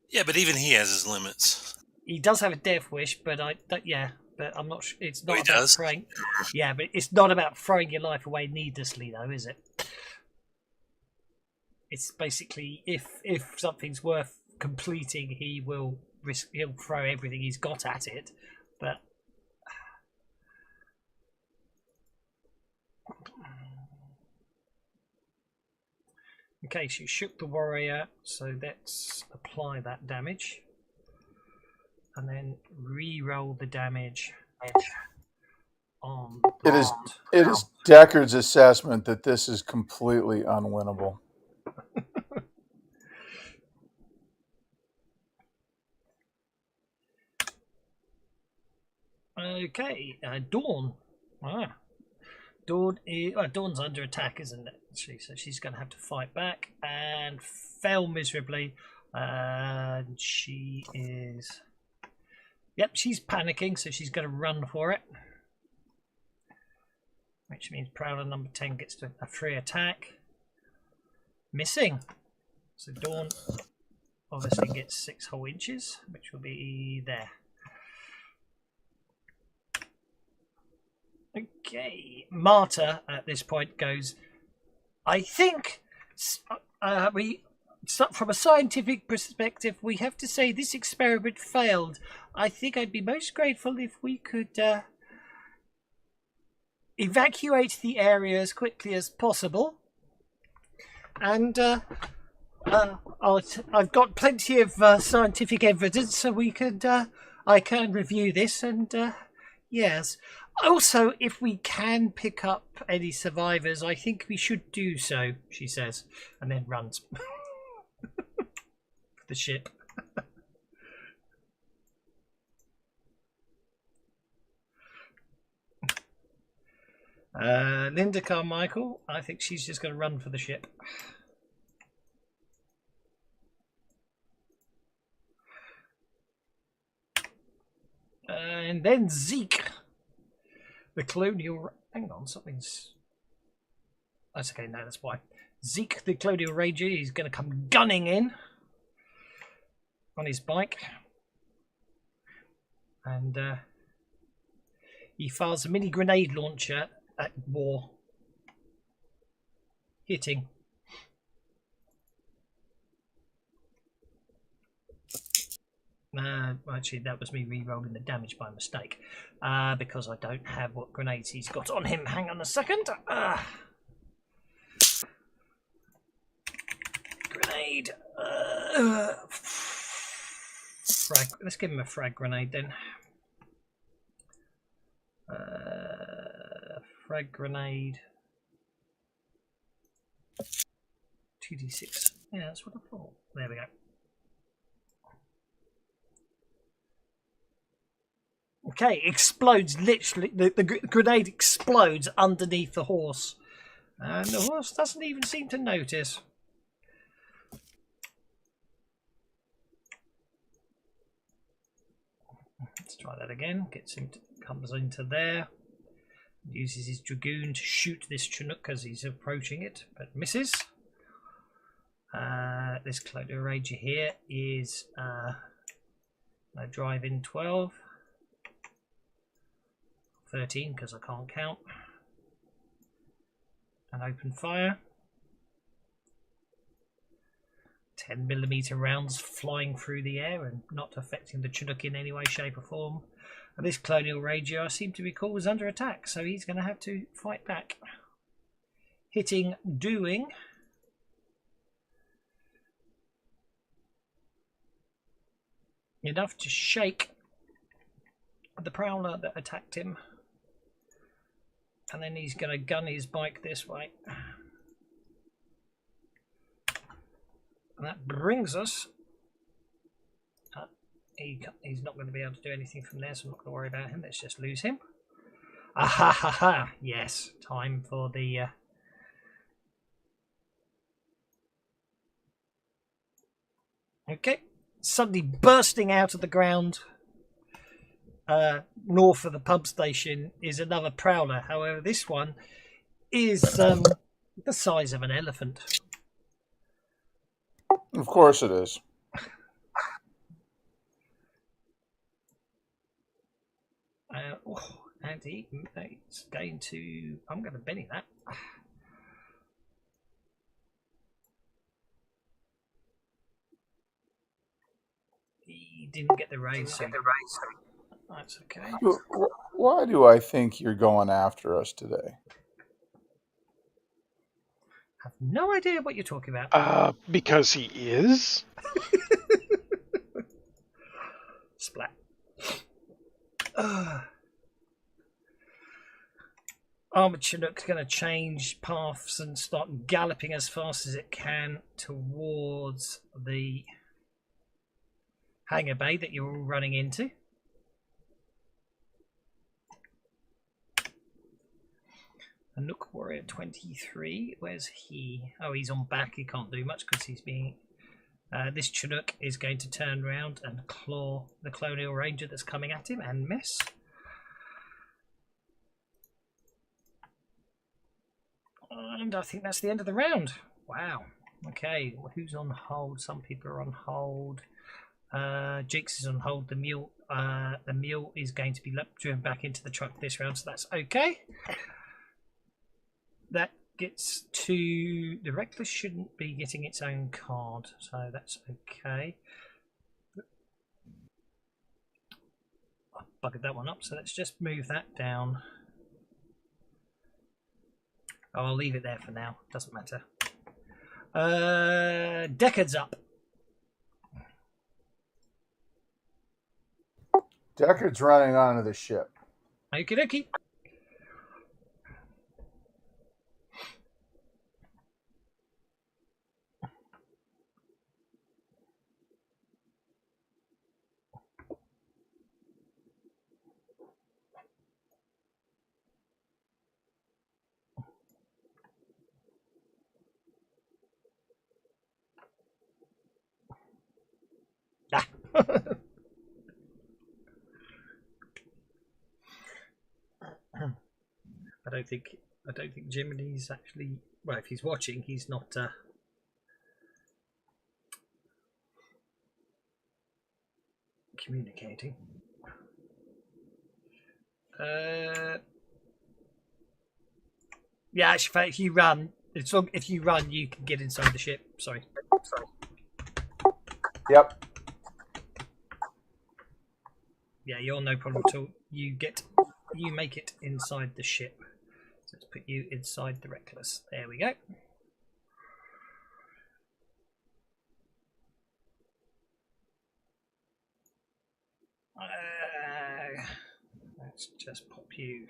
Yeah, but even he has his limits. He does have a death wish, but but I'm not sure. It's not about does. throwing. Yeah, but it's not about throwing your life away needlessly, though, is it? It's basically if something's worth completing, he'll throw everything he's got at it. But okay, so you shook the warrior, so let's apply that damage. And then re-roll the damage on It is Deckard's assessment that this is completely unwinnable. Okay, Dawn. Dawn's under attack, isn't it? So she's going to have to fight back and fail miserably. And she is... Yep, she's panicking, so she's going to run for it. Which means Prowler number 10 gets to a free attack. Missing. So Dawn obviously gets 6 whole inches, which will be there. Okay, Marta at this point goes, I think from a scientific perspective, we have to say this experiment failed. I think I'd be most grateful if we could evacuate the area as quickly as possible. And I've got plenty of scientific evidence, so I can review this. And yes. Also, if we can pick up any survivors, I think we should do so, she says, and then runs. The ship. Linda Carmichael, I think she's just going to run for the ship. And then Zeke. The colonial... Hang on, something's... That's okay, no, that's why. Zeke, the colonial ranger, is going to come gunning in on his bike. And he fires a mini grenade launcher at War. Hitting. Actually, that was me re-rolling the damage by mistake, because I don't have what grenades he's got on him. Hang on a second. Grenade. Frag. Let's give him a frag grenade then. Frag grenade. 2d6. Yeah, that's what I thought. There we go. Okay, explodes literally. The grenade explodes underneath the horse. And the horse doesn't even seem to notice. Let's try that again. Comes into there. Uses his dragoon to shoot this Chinook as he's approaching it, but misses. This colonial ranger here is a drive-in 12. 13 because I can't count. And open fire. 10mm rounds flying through the air and not affecting the Chinook in any way, shape or form. And this colonial ranger, I seem to recall, was under attack, so he's going to have to fight back. Hitting, doing. Enough to shake the prowler that attacked him. And then he's going to gun his bike this way. And that brings us... he's not going to be able to do anything from there, so I'm not going to worry about him. Let's just lose him. Ah ha ha ha! Yes, time for the... Okay, suddenly bursting out of the ground north of the pump station is another prowler. However, this one is the size of an elephant. Of course it is. And it's going to... I'm going to Benny that. He didn't get the raise. So that's okay. Why do I think you're going after us today? I have no idea what you're talking about. Because he is? Splat. Armored Chinook's going to change paths and start galloping as fast as it can towards the hangar bay that you're all running into. Anouk Warrior 23. Where's he? Oh, he's on back. He can't do much because he's being. This Chinook is going to turn around and claw the Colonial Ranger that's coming at him and miss. And I think that's the end of the round. Wow. Okay, who's on hold? Some people are on hold. Jinx is on hold. The mule is going to be driven back into the truck this round, so that's okay. That gets to the Reckless shouldn't be getting its own card, so that's okay. I buggered that one up, so let's just move that down. Oh, I'll leave it there for now. Doesn't matter. Deckard's up. Deckard's running onto the ship. Okie dokie. I don't think Jiminy's actually. Well, if he's watching, he's not communicating. Yeah, actually, if you run, if you run, you can get inside the ship. Sorry. Yep. Yeah, you're no problem at all. You make it inside the ship. So let's put you inside the Reckless. There we go. Let's just pop you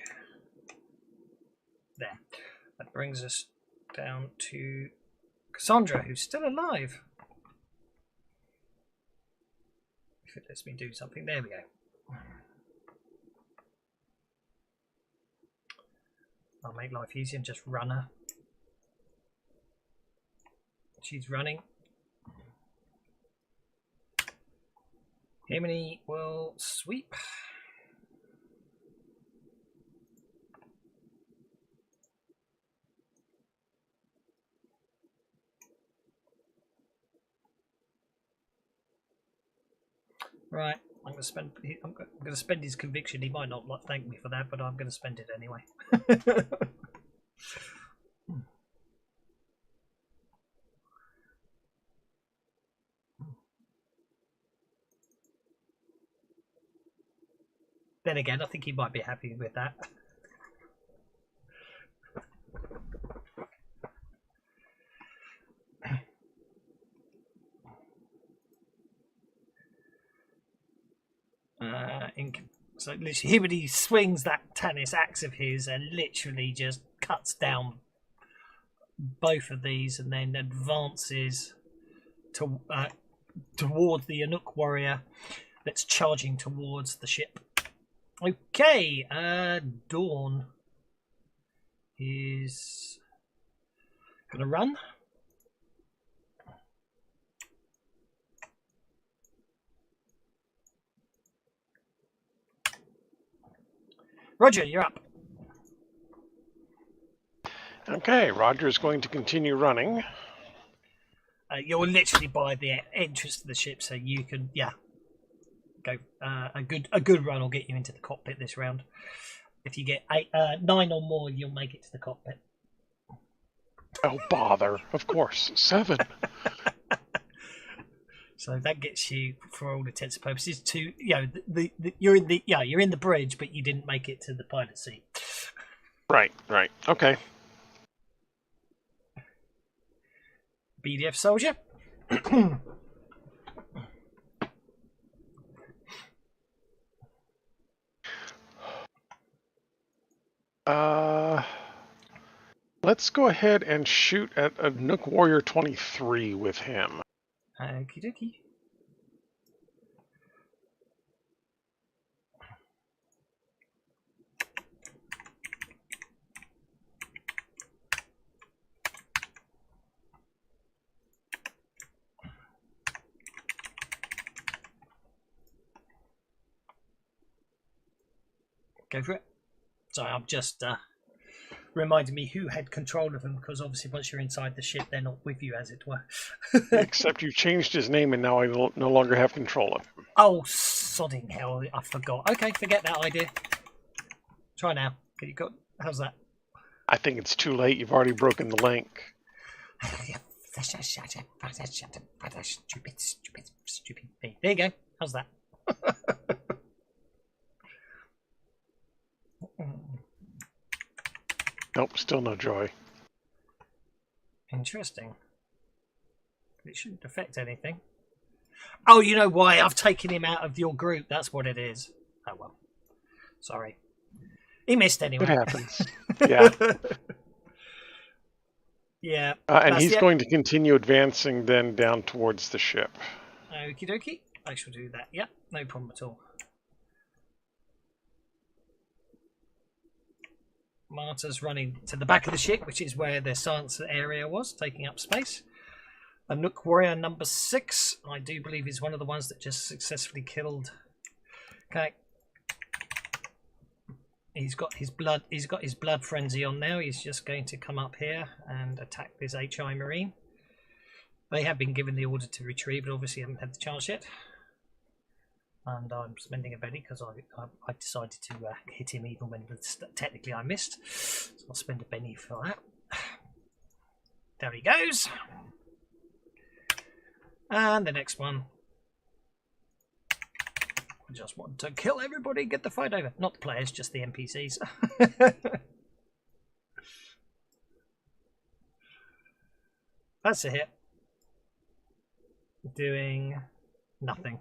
there. That brings us down to Cassandra, who's still alive. If it lets me do something. There we go. I'll make life easy and just run her. She's running. Jiminy will sweep. Right, I'm going to spend his conviction. He might not thank me for that, but I'm going to spend it anyway. Then again, I think he might be happy with that. So literally, he swings that tennis axe of his and literally just cuts down both of these, and then advances to towards the Anouk warrior that's charging towards the ship. Okay, Dawn is gonna run. Roger, you're up. Okay, Roger's going to continue running. You're literally by the entrance to the ship, so you can, go. A good run will get you into the cockpit this round. If you get 9 or more, you'll make it to the cockpit. Oh bother! Of course, 7. So that gets you, for all intents and purposes, to you're in the bridge, but you didn't make it to the pilot seat. Right. Okay. BDF soldier. Let's go ahead and shoot at Anouk Warrior 23 with him. Okie dokie. Go for it. Sorry, I'm just reminding me who had control of them, because obviously once you're inside the ship, they're not with you, as it were. Except you changed his name, and now I no longer have control of him. Oh, sodding hell, I forgot. Okay, forget that idea. Try now. You got? How's that? I think it's too late. You've already broken the link. Stupid me. There you go. How's that? Nope, still no joy. Interesting. It shouldn't affect anything. Oh, you know why? I've taken him out of your group. That's what it is. Oh, well. Sorry. He missed anyway. It happens. Yeah. Yeah. And he's going to continue advancing then down towards the ship. Okie dokie. I shall do that. Yeah, no problem at all. Marta's running to the back of the ship, which is where the science area was, taking up space. Anouk warrior number 6, I do believe, is one of the ones that just successfully killed. Okay. He's got his blood frenzy on now. He's just going to come up here and attack this HI Marine. They have been given the order to retrieve, but obviously haven't had the chance yet. And I'm spending a Benny because I decided to hit him even when technically I missed. So I'll spend a Benny for that. There he goes. And the next one. I just want to kill everybody, get the fight over. Not the players, just the NPCs. That's a hit. Doing nothing.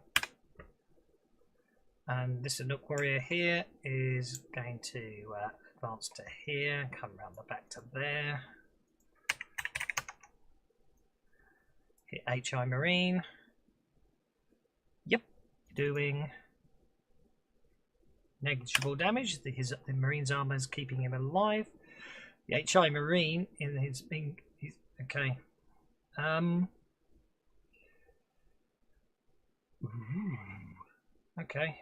And this Anouk warrior here is going to advance to here, come around the back to there. Hit HI Marine. Yep, doing negligible damage. The Marine's armor is keeping him alive. The HI Marine in his being okay. Okay.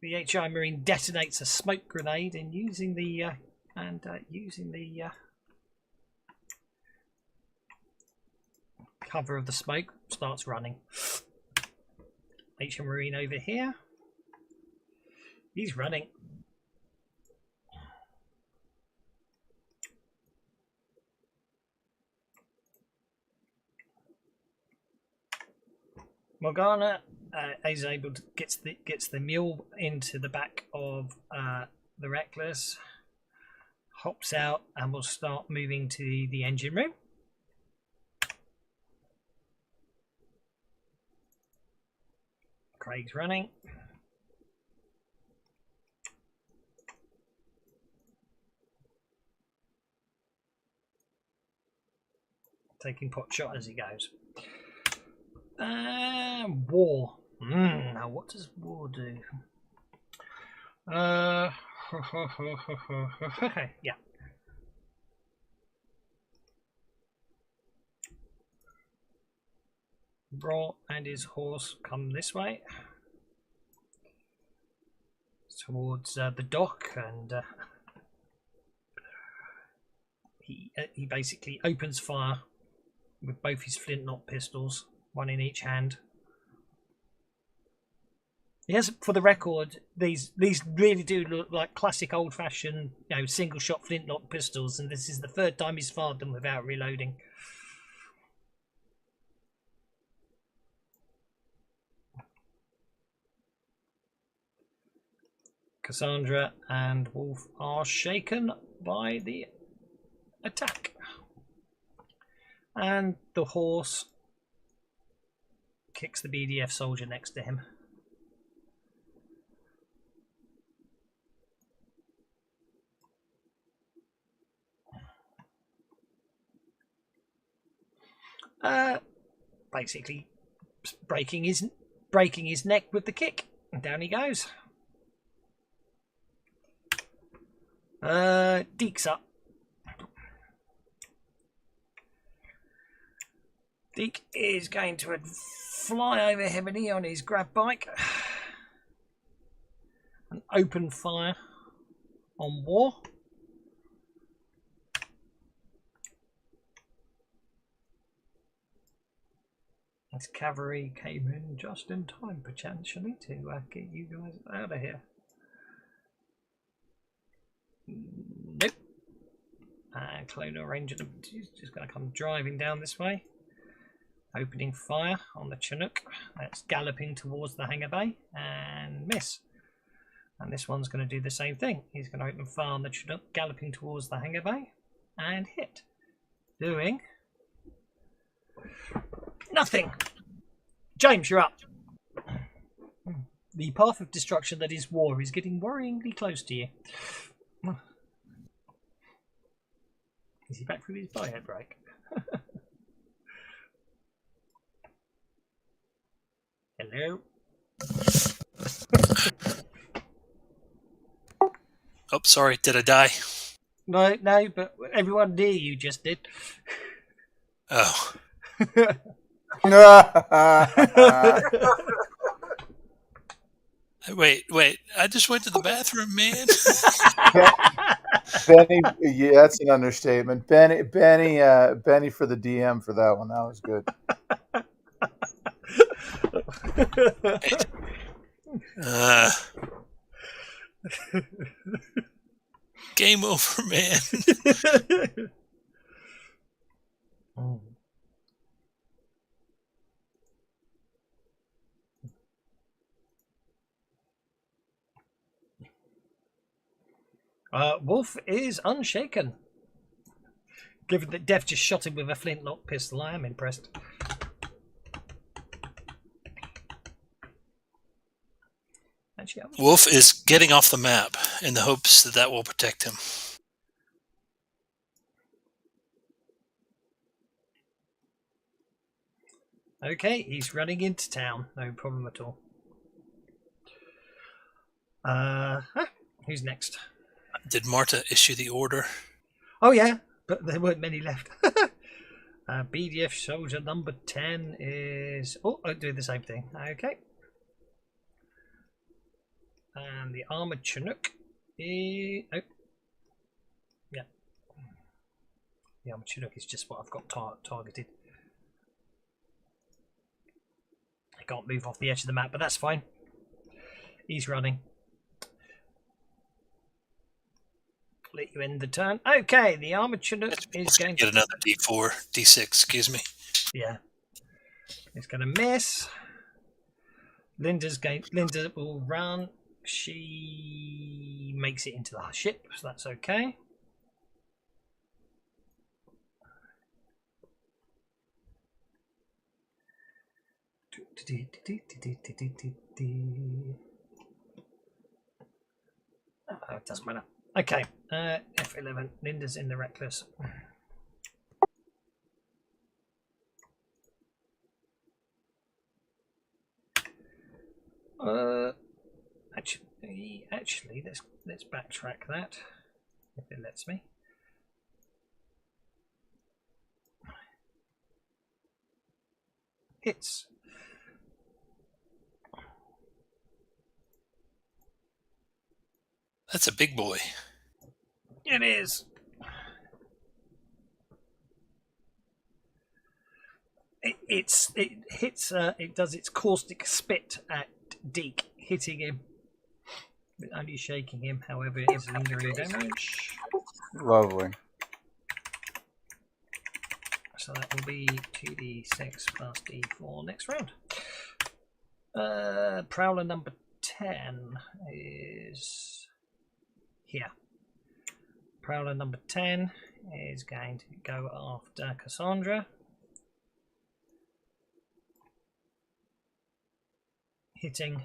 The HI Marine detonates a smoke grenade and using the cover of the smoke starts running. HI Marine over here. He's running. Morgana is able to gets the mule into the back of the Reckless, hops out, and will start moving to the engine room. Craig's running. Taking pot shot as he goes. War. Now what does war do? Okay, yeah. Raw and his horse come this way towards the dock, and he basically opens fire with both his flintlock pistols, one in each hand. Yes, for the record, these really do look like classic old-fashioned, single shot flintlock pistols, and this is the third time he's fired them without reloading. Cassandra and Wolf are shaken by the attack. And the horse kicks the BDF soldier next to him. Basically breaking his neck with the kick, and down he goes. Deke's up. Deke is going to fly over Hebony on his grab bike and open fire on War. This cavalry came in just in time, potentially, to get you guys out of here. Nope. Colonial Ranger is just going to come driving down this way. Opening fire on the Chinook. That's galloping towards the hangar bay and miss. And this one's going to do the same thing. He's going to open fire on the Chinook, galloping towards the hangar bay and hit. Doing nothing. James, you're up. The path of destruction that is war is getting worryingly close to you. Is he back from his bio break? Hello? Oh, sorry. Did I die? No, but everyone near you just did. Oh. Wait. I just went to the bathroom, man. Benny, yeah, that's an understatement. Benny for the DM for that one. That was good. Game over, man. Wolf is unshaken. Given that Death just shot him with a flintlock pistol, I am impressed. Actually, Wolf is getting off the map in the hopes that that will protect him. Okay, he's running into town. No problem at all. Who's next? Did Marta issue the order? Oh yeah, but there weren't many left. BDF soldier number 10 is... Oh, I'll do the same thing. Okay. And the armored Chinook is... Oh. Yeah. The armored Chinook is just what I've got targeted. I can't move off the edge of the map, but that's fine. He's running. Let you end the turn. Okay, the armored Chinook is going to get another D4, D6, excuse me. Yeah. It's going to miss. Linda will run. She makes it into the ship, so that's okay. Oh, it doesn't matter. Okay, F11. Linda's in the Reckless. Actually, let's backtrack that if it lets me. That's a big boy. It is. It does its caustic spit at Deke, hitting him, but only shaking him. However, it is lingering damage. Lovely. So that will be 2d6 plus d4 next round. Prowler number 10 is here. Prowler number 10 is going to go after Cassandra. Hitting.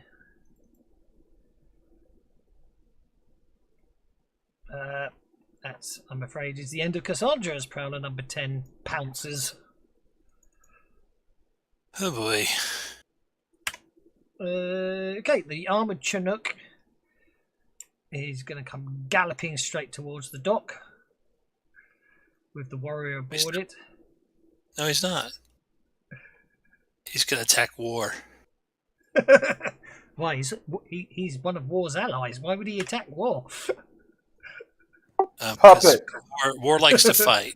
That's, I'm afraid, is the end of Cassandra as Prowler number 10 pounces. Oh boy. Okay, the armored Chinook is going to come galloping straight towards the dock with the warrior aboard it. No, he's not. He's going to attack War. Why? He's one of War's allies. Why would he attack War? Puppet. War likes to fight.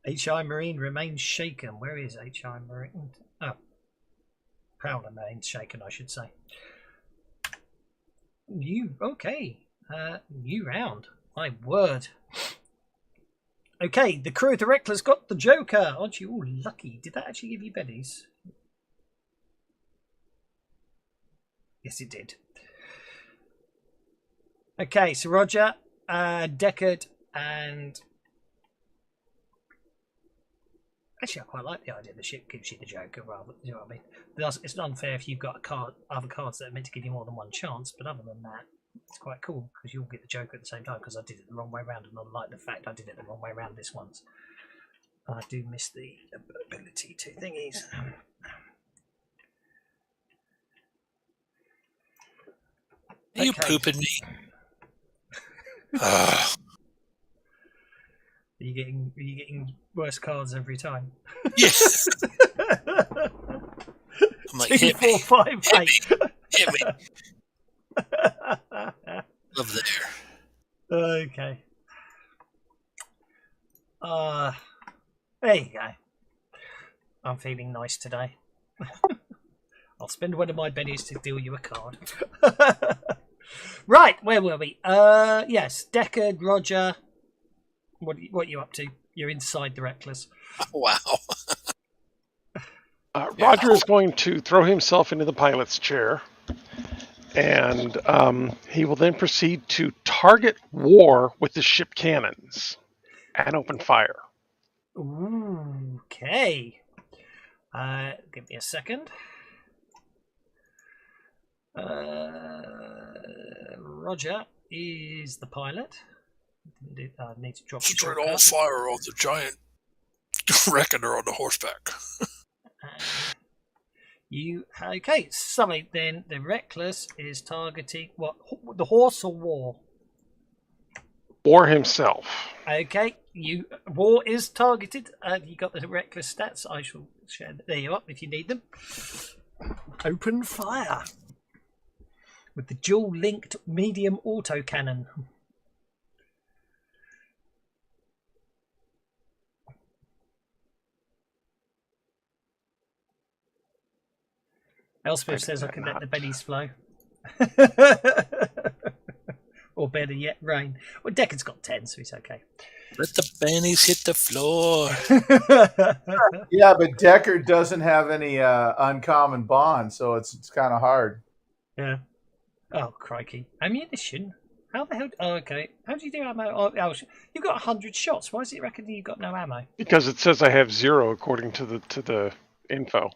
HI Marine remains shaken. Where is HI Marine? Oh. Prowler remains shaken, I should say. Okay. New round. My word. Okay, the crew of the Reckless got the Joker. Aren't you all lucky? Did that actually give you bennies? Yes, it did. Okay, so Roger, Deckard, and... Actually, I quite like the idea the ship gives you the Joker rather. You know what I mean? It's not unfair if you've got other cards that are meant to give you more than one chance, but other than that, it's quite cool because you'll get the Joker at the same time because I did it the wrong way around, and I like the fact I did it the wrong way around this once. I do miss the ability to thingies. Are you pooping me? Are you getting worse cards every time? Yes. I'm like, 2, 4, 5, 8. Hit me. Love there. Okay. There you go. I'm feeling nice today. I'll spend one of my bennies to deal you a card. Right, where were we? Yes, Deckard, Roger. What are you up to? You're inside the Reckless. Wow. Roger is going to throw himself into the pilot's chair, and he will then proceed to target War with the ship cannons and open fire. Ooh, okay. Give me a second. Roger is the pilot. Need to drop. Concentrate all fire on the giant reckoner on the horseback. Okay? So then the Reckless is targeting what? The horse or War? War himself. Okay, War is targeted. You got the Reckless stats. I shall share. There you are. If you need them, open fire with the dual-linked medium autocannon. Elspeth says I can let the bennies flow. Or better yet, rain. Well, Deckard's got 10, so he's okay. Let the bennies hit the floor. Yeah, but Deckard doesn't have any uncommon bonds, so it's kind of hard. Yeah. Oh, crikey. Ammunition? How the hell? Oh, okay. How do you do ammo? Oh, you've got 100 shots. Why does it reckon you've got no ammo? Because it says I have 0 according to the info.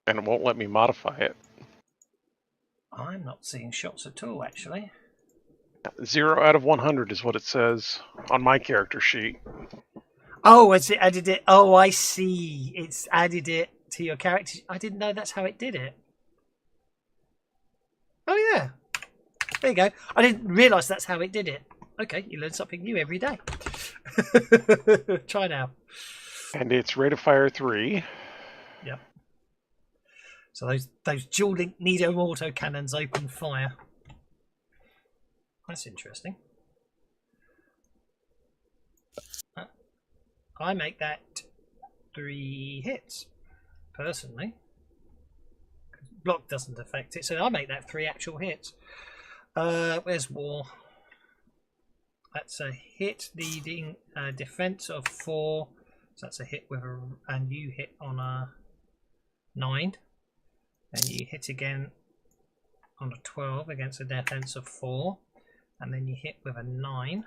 And it won't let me modify it. I'm not seeing shots at all, actually. 0 out of 100 is what it says on my character sheet. Oh, has it added it? Oh, I see. It's added it to your character. I didn't know that's how it did it. Oh, yeah. There you go. I didn't realise that's how it did it. Okay, you learn something new every day. Try now. And it's rate of fire 3. Yep. So those dual-link medium auto cannons open fire. That's interesting. I make that 3 hits, personally. Block doesn't affect it, so I make that 3 actual hits. Where's War? That's a hit, needing a defense of 4. So that's a hit with a, and you hit on a 9. And you hit again on a 12 against a defense of 4. And then you hit with a 9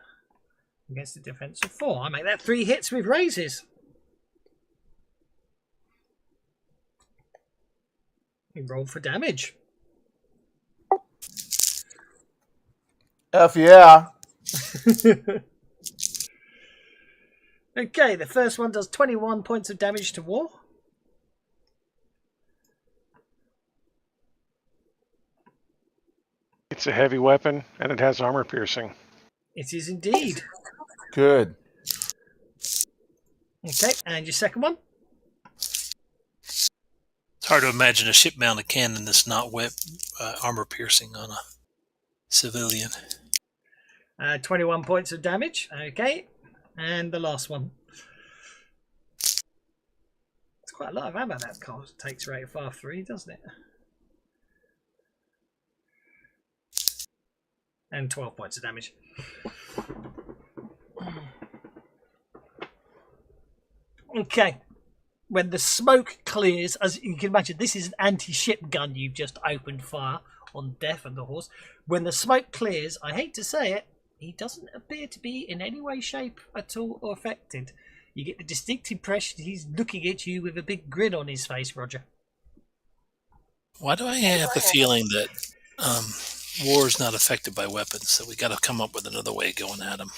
against a defense of 4. I make that 3 hits with raises. You roll for damage. F yeah. Okay, the first one does 21 points of damage to War. It's a heavy weapon, and it has armor piercing. It is indeed. Good. Okay, and your second one? It's hard to imagine a ship-mounted cannon that's not armor piercing on a civilian. 21 points of damage. Okay, and the last one. It's quite a lot of ammo that takes rate of fire 3, doesn't it? And 12 points of damage. Okay. When the smoke clears, as you can imagine, this is an anti-ship gun you've just opened fire on Death and the horse. When the smoke clears, I hate to say it, he doesn't appear to be in any way, shape at all or affected. You get the distinct impression he's looking at you with a big grin on his face, Roger. Why do I have the feeling that war is not affected by weapons, so we got to come up with another way of going at him?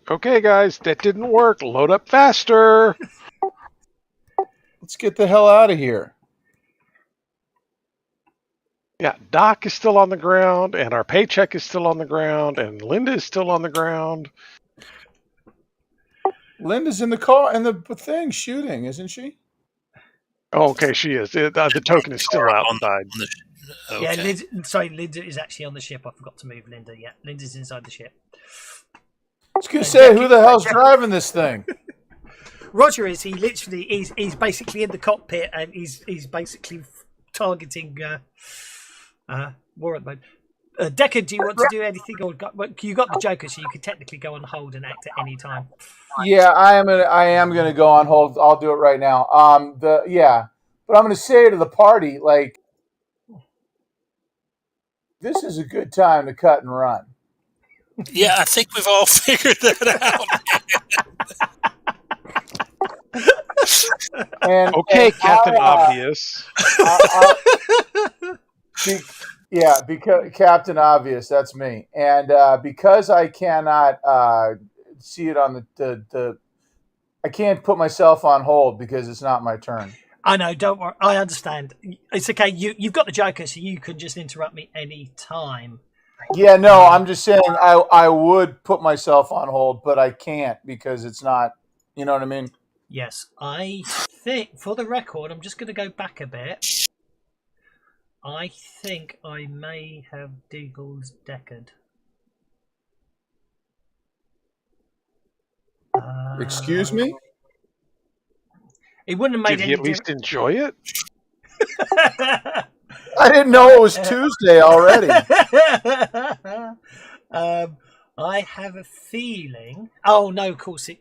Okay, guys, that didn't work. Load up faster. Let's get the hell out of here. Yeah, Doc is still on the ground, and our paycheck is still on the ground, and Linda is still on the ground. Linda's in the car and the thing shooting, isn't she? Oh, okay, she is. The token is still outside. Okay. Yeah, Linda is actually on the ship. I forgot to move Linda. Yeah, Linda's inside the ship. I was going to say, who the hell's driving this thing? Roger is. He's basically in the cockpit and he's basically targeting war at the moment. Decker, do you want to do anything? Or you got the Joker, so you could technically go on hold and act at any time. Yeah, I am gonna go on hold. I'll do it right now. But I'm gonna say to the party, like, this is a good time to cut and run. Yeah, I think we've all figured that out. And Captain Obvious. Because Captain Obvious, that's me. And because I cannot see it on the I can't put myself on hold because it's not my turn. I know, don't worry. I understand. It's okay. You've got the Joker, so you can just interrupt me any time. Yeah, no, I'm just saying I would put myself on hold, but I can't because it's not, you know what I mean? Yes, I think, for the record, I'm just going to go back a bit. I think I may have Deagle's Deckard. Excuse me? It wouldn't have made Did he at least enjoy it? I didn't know it was Tuesday already. I have a feeling. Oh no, of course no,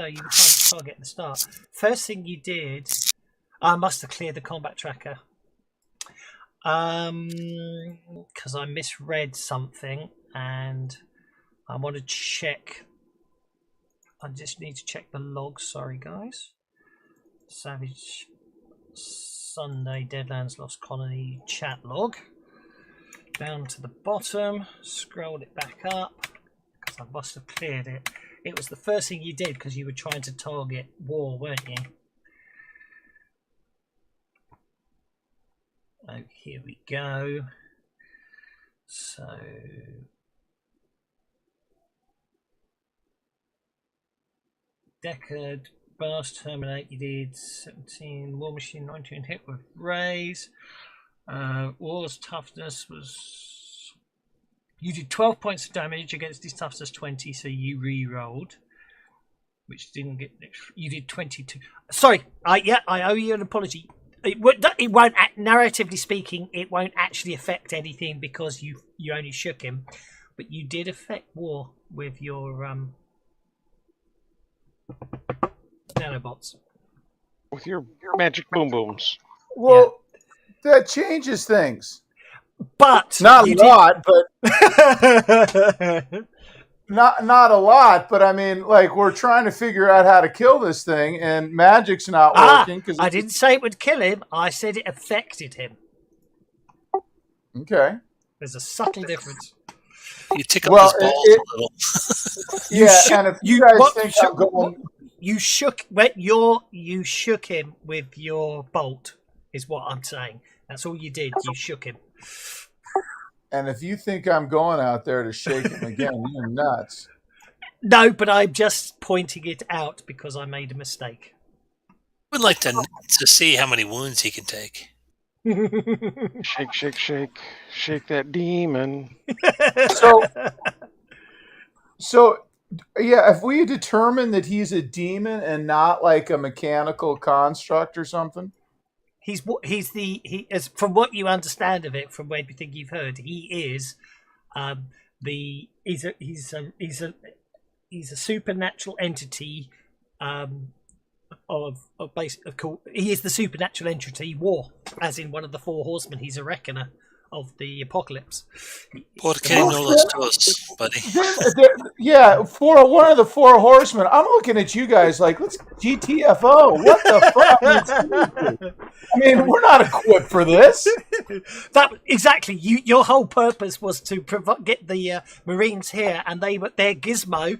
you were trying to target at the start. First thing you did, I must have cleared the combat tracker. Because I misread something and I want to check. I just need to check the logs. Sorry, guys. Savage Sunday Deadlands Lost Colony chat log. Down to the bottom. Scrolled it back up because I must have cleared it. It was the first thing you did because you were trying to target war, weren't you? Oh, here we go. So Deckard, Blast, Terminate, you did 17, War Machine 19 hit with Rays. War's toughness was... You did 12 points of damage against his toughness 20, so you re-rolled. Which didn't get... You did 22. Sorry, I owe you an apology. It won't, narratively speaking, it won't actually affect anything because you only shook him. But you did affect War with your nanobots. With your magic boom booms. Well, that changes things. But not a lot, but not a lot. But I mean, like, we're trying to figure out how to kill this thing, and magic's not working. Because I didn't say it would kill him. I said it affected him. Okay. There's a subtle difference. You tickle his balls a little. And if you guys think I'm going... You shook him with your bolt, is what I'm saying. That's all you did. You shook him. And if you think I'm going out there to shake him again, you're nuts. No, but I'm just pointing it out because I made a mistake. Would like to see how many wounds he can take. Shake, shake, shake, shake that demon. So, yeah, if we determine that he's a demon and not like a mechanical construct or something, He's as from what you understand of it, from everything you've heard, he is he's a supernatural entity he is the supernatural entity War, as in one of the four horsemen. He's a reckoner of the apocalypse. Porque no los dos, buddy. Yeah, for one of the four horsemen. I'm looking at you guys like, let's GTFO. What the fuck? I mean, we're not equipped for this. That exactly. Your whole purpose was to get the Marines here, and their gizmo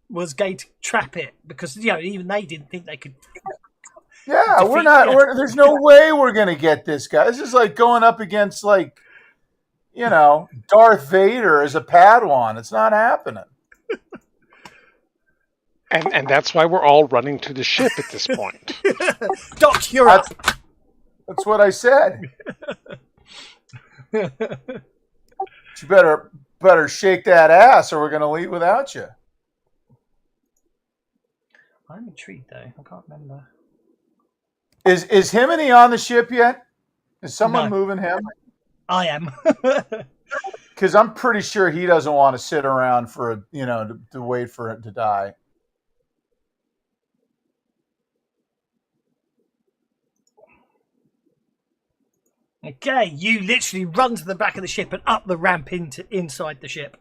was going to trap it, because even they didn't think they could. Yeah, there's no way we're gonna get this guy. This is like going up against Darth Vader as a Padawan. It's not happening. And that's why we're all running to the ship at this point. Doc, you're up. That's what I said. You better shake that ass, or we're gonna leave without you. I'm intrigued though. I can't remember. Is Himini on the ship yet? Is someone moving him? I am. Because I'm pretty sure he doesn't want to sit around for to wait for it to die. Okay, you literally run to the back of the ship and up the ramp inside the ship.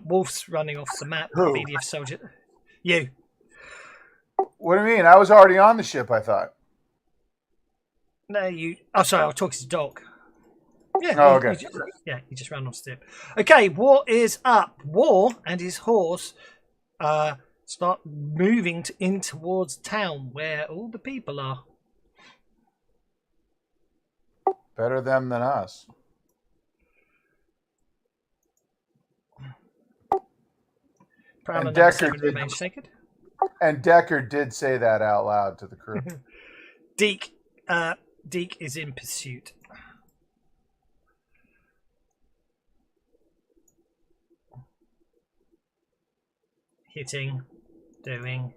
Wolf's running off the map. Who? BDF soldier. You. What do you mean? I was already on the ship, I thought. No, you. Oh, sorry, I was talking to Doc. Yeah. Oh, okay. He just ran off the ship. Okay, War is up. War and his horse start moving in towards town where all the people are. Better them than us. And Decker remains sacred. And Decker did say that out loud to the crew. Deke is in pursuit. Hitting, doing.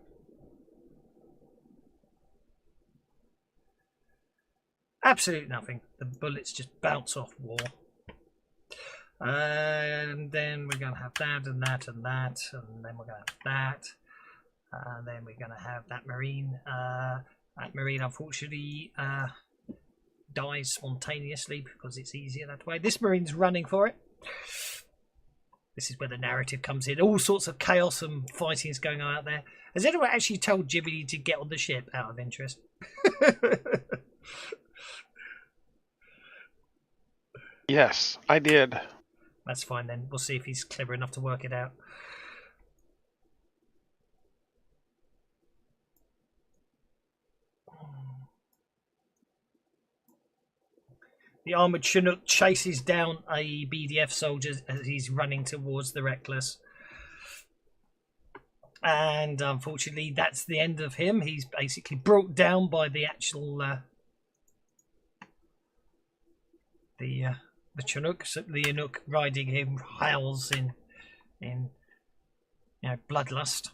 Absolute nothing. The bullets just bounce off War. And then we're going to have that and that and that. And then we're going to have that. And then we're going to have that Marine. That Marine, unfortunately, dies spontaneously because it's easier that way. This Marine's running for it. This is where the narrative comes in. All sorts of chaos and fighting is going on out there. Has anyone actually told Jimmy to get on the ship out of interest? Yes, I did. That's fine then. We'll see if he's clever enough to work it out. The armoured Chinook chases down a BDF soldier as he's running towards the Reckless. And unfortunately, that's the end of him. He's basically brought down by the actual the Chinook. So the Anouk riding him howls in bloodlust.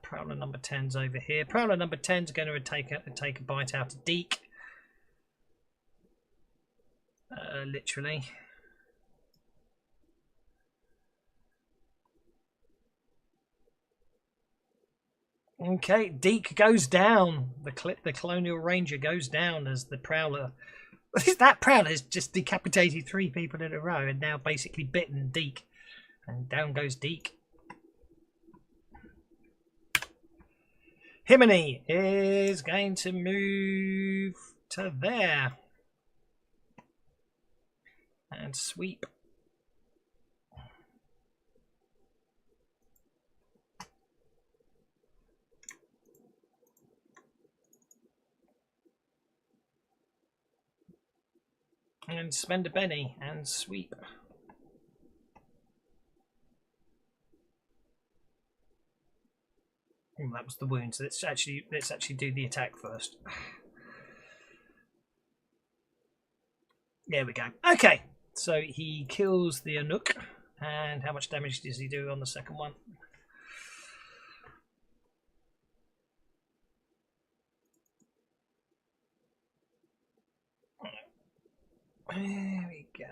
Prowler number 10's over here. Prowler number 10's going to take a bite out of Deke. Literally. Okay, Deke goes down. The Colonial Ranger goes down as the Prowler. That Prowler has just decapitated 3 people in a row and now basically bitten Deke. And down goes Deke. Himini is going to move to there. And sweep. And spend a penny and sweep. Oh, that was the wound. So let's actually do the attack first. There we go. Okay, so he kills the Anouk. And how much damage does he do on the second one? There we go.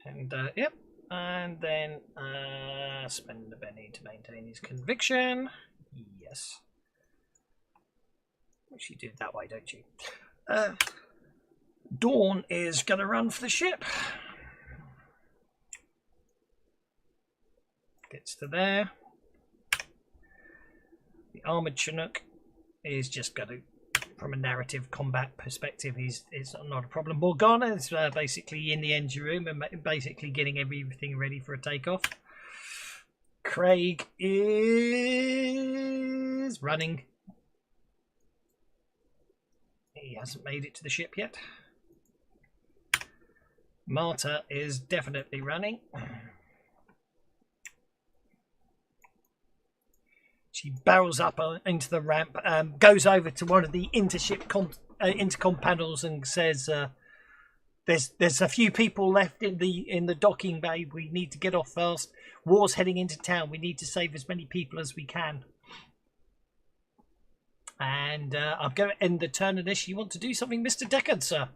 And yep, and then spend a penny to maintain his conviction. Yes. Which you do it that way, don't you? Dawn is going to run for the ship. Gets to there. The armoured Chinook is just going to, from a narrative combat perspective, it's not a problem. Morgana is basically in the engine room and basically getting everything ready for a takeoff. Craig is running. He hasn't made it to the ship yet. Marta is definitely running. She barrels up into the ramp, goes over to one of the intercom panels and says, "There's a few people left in the docking bay. We need to get off fast. War's heading into town. We need to save as many people as we can." And I'm going to end the turn unless you want to do something, Mr. Deckard, sir.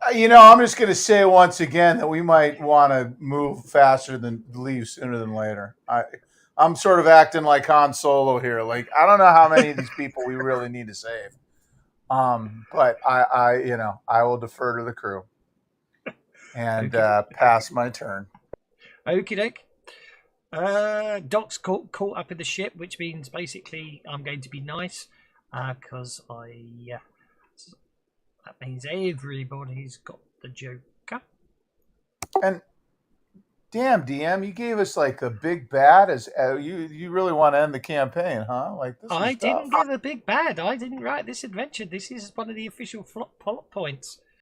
I'm just going to say once again that we might want to move faster than leave sooner than later. I'm sort of acting like Han Solo here. Like, I don't know how many of these people we really need to save. But I will defer to the crew and pass my turn. Okie doke. Doc's caught up in the ship, which means basically I'm going to be nice because that means everybody's got the Joker. And damn, DM, you gave us like a big bad. As you really want to end the campaign, huh? Like this. I didn't give a big bad. I didn't write this adventure. This is one of the official plot points.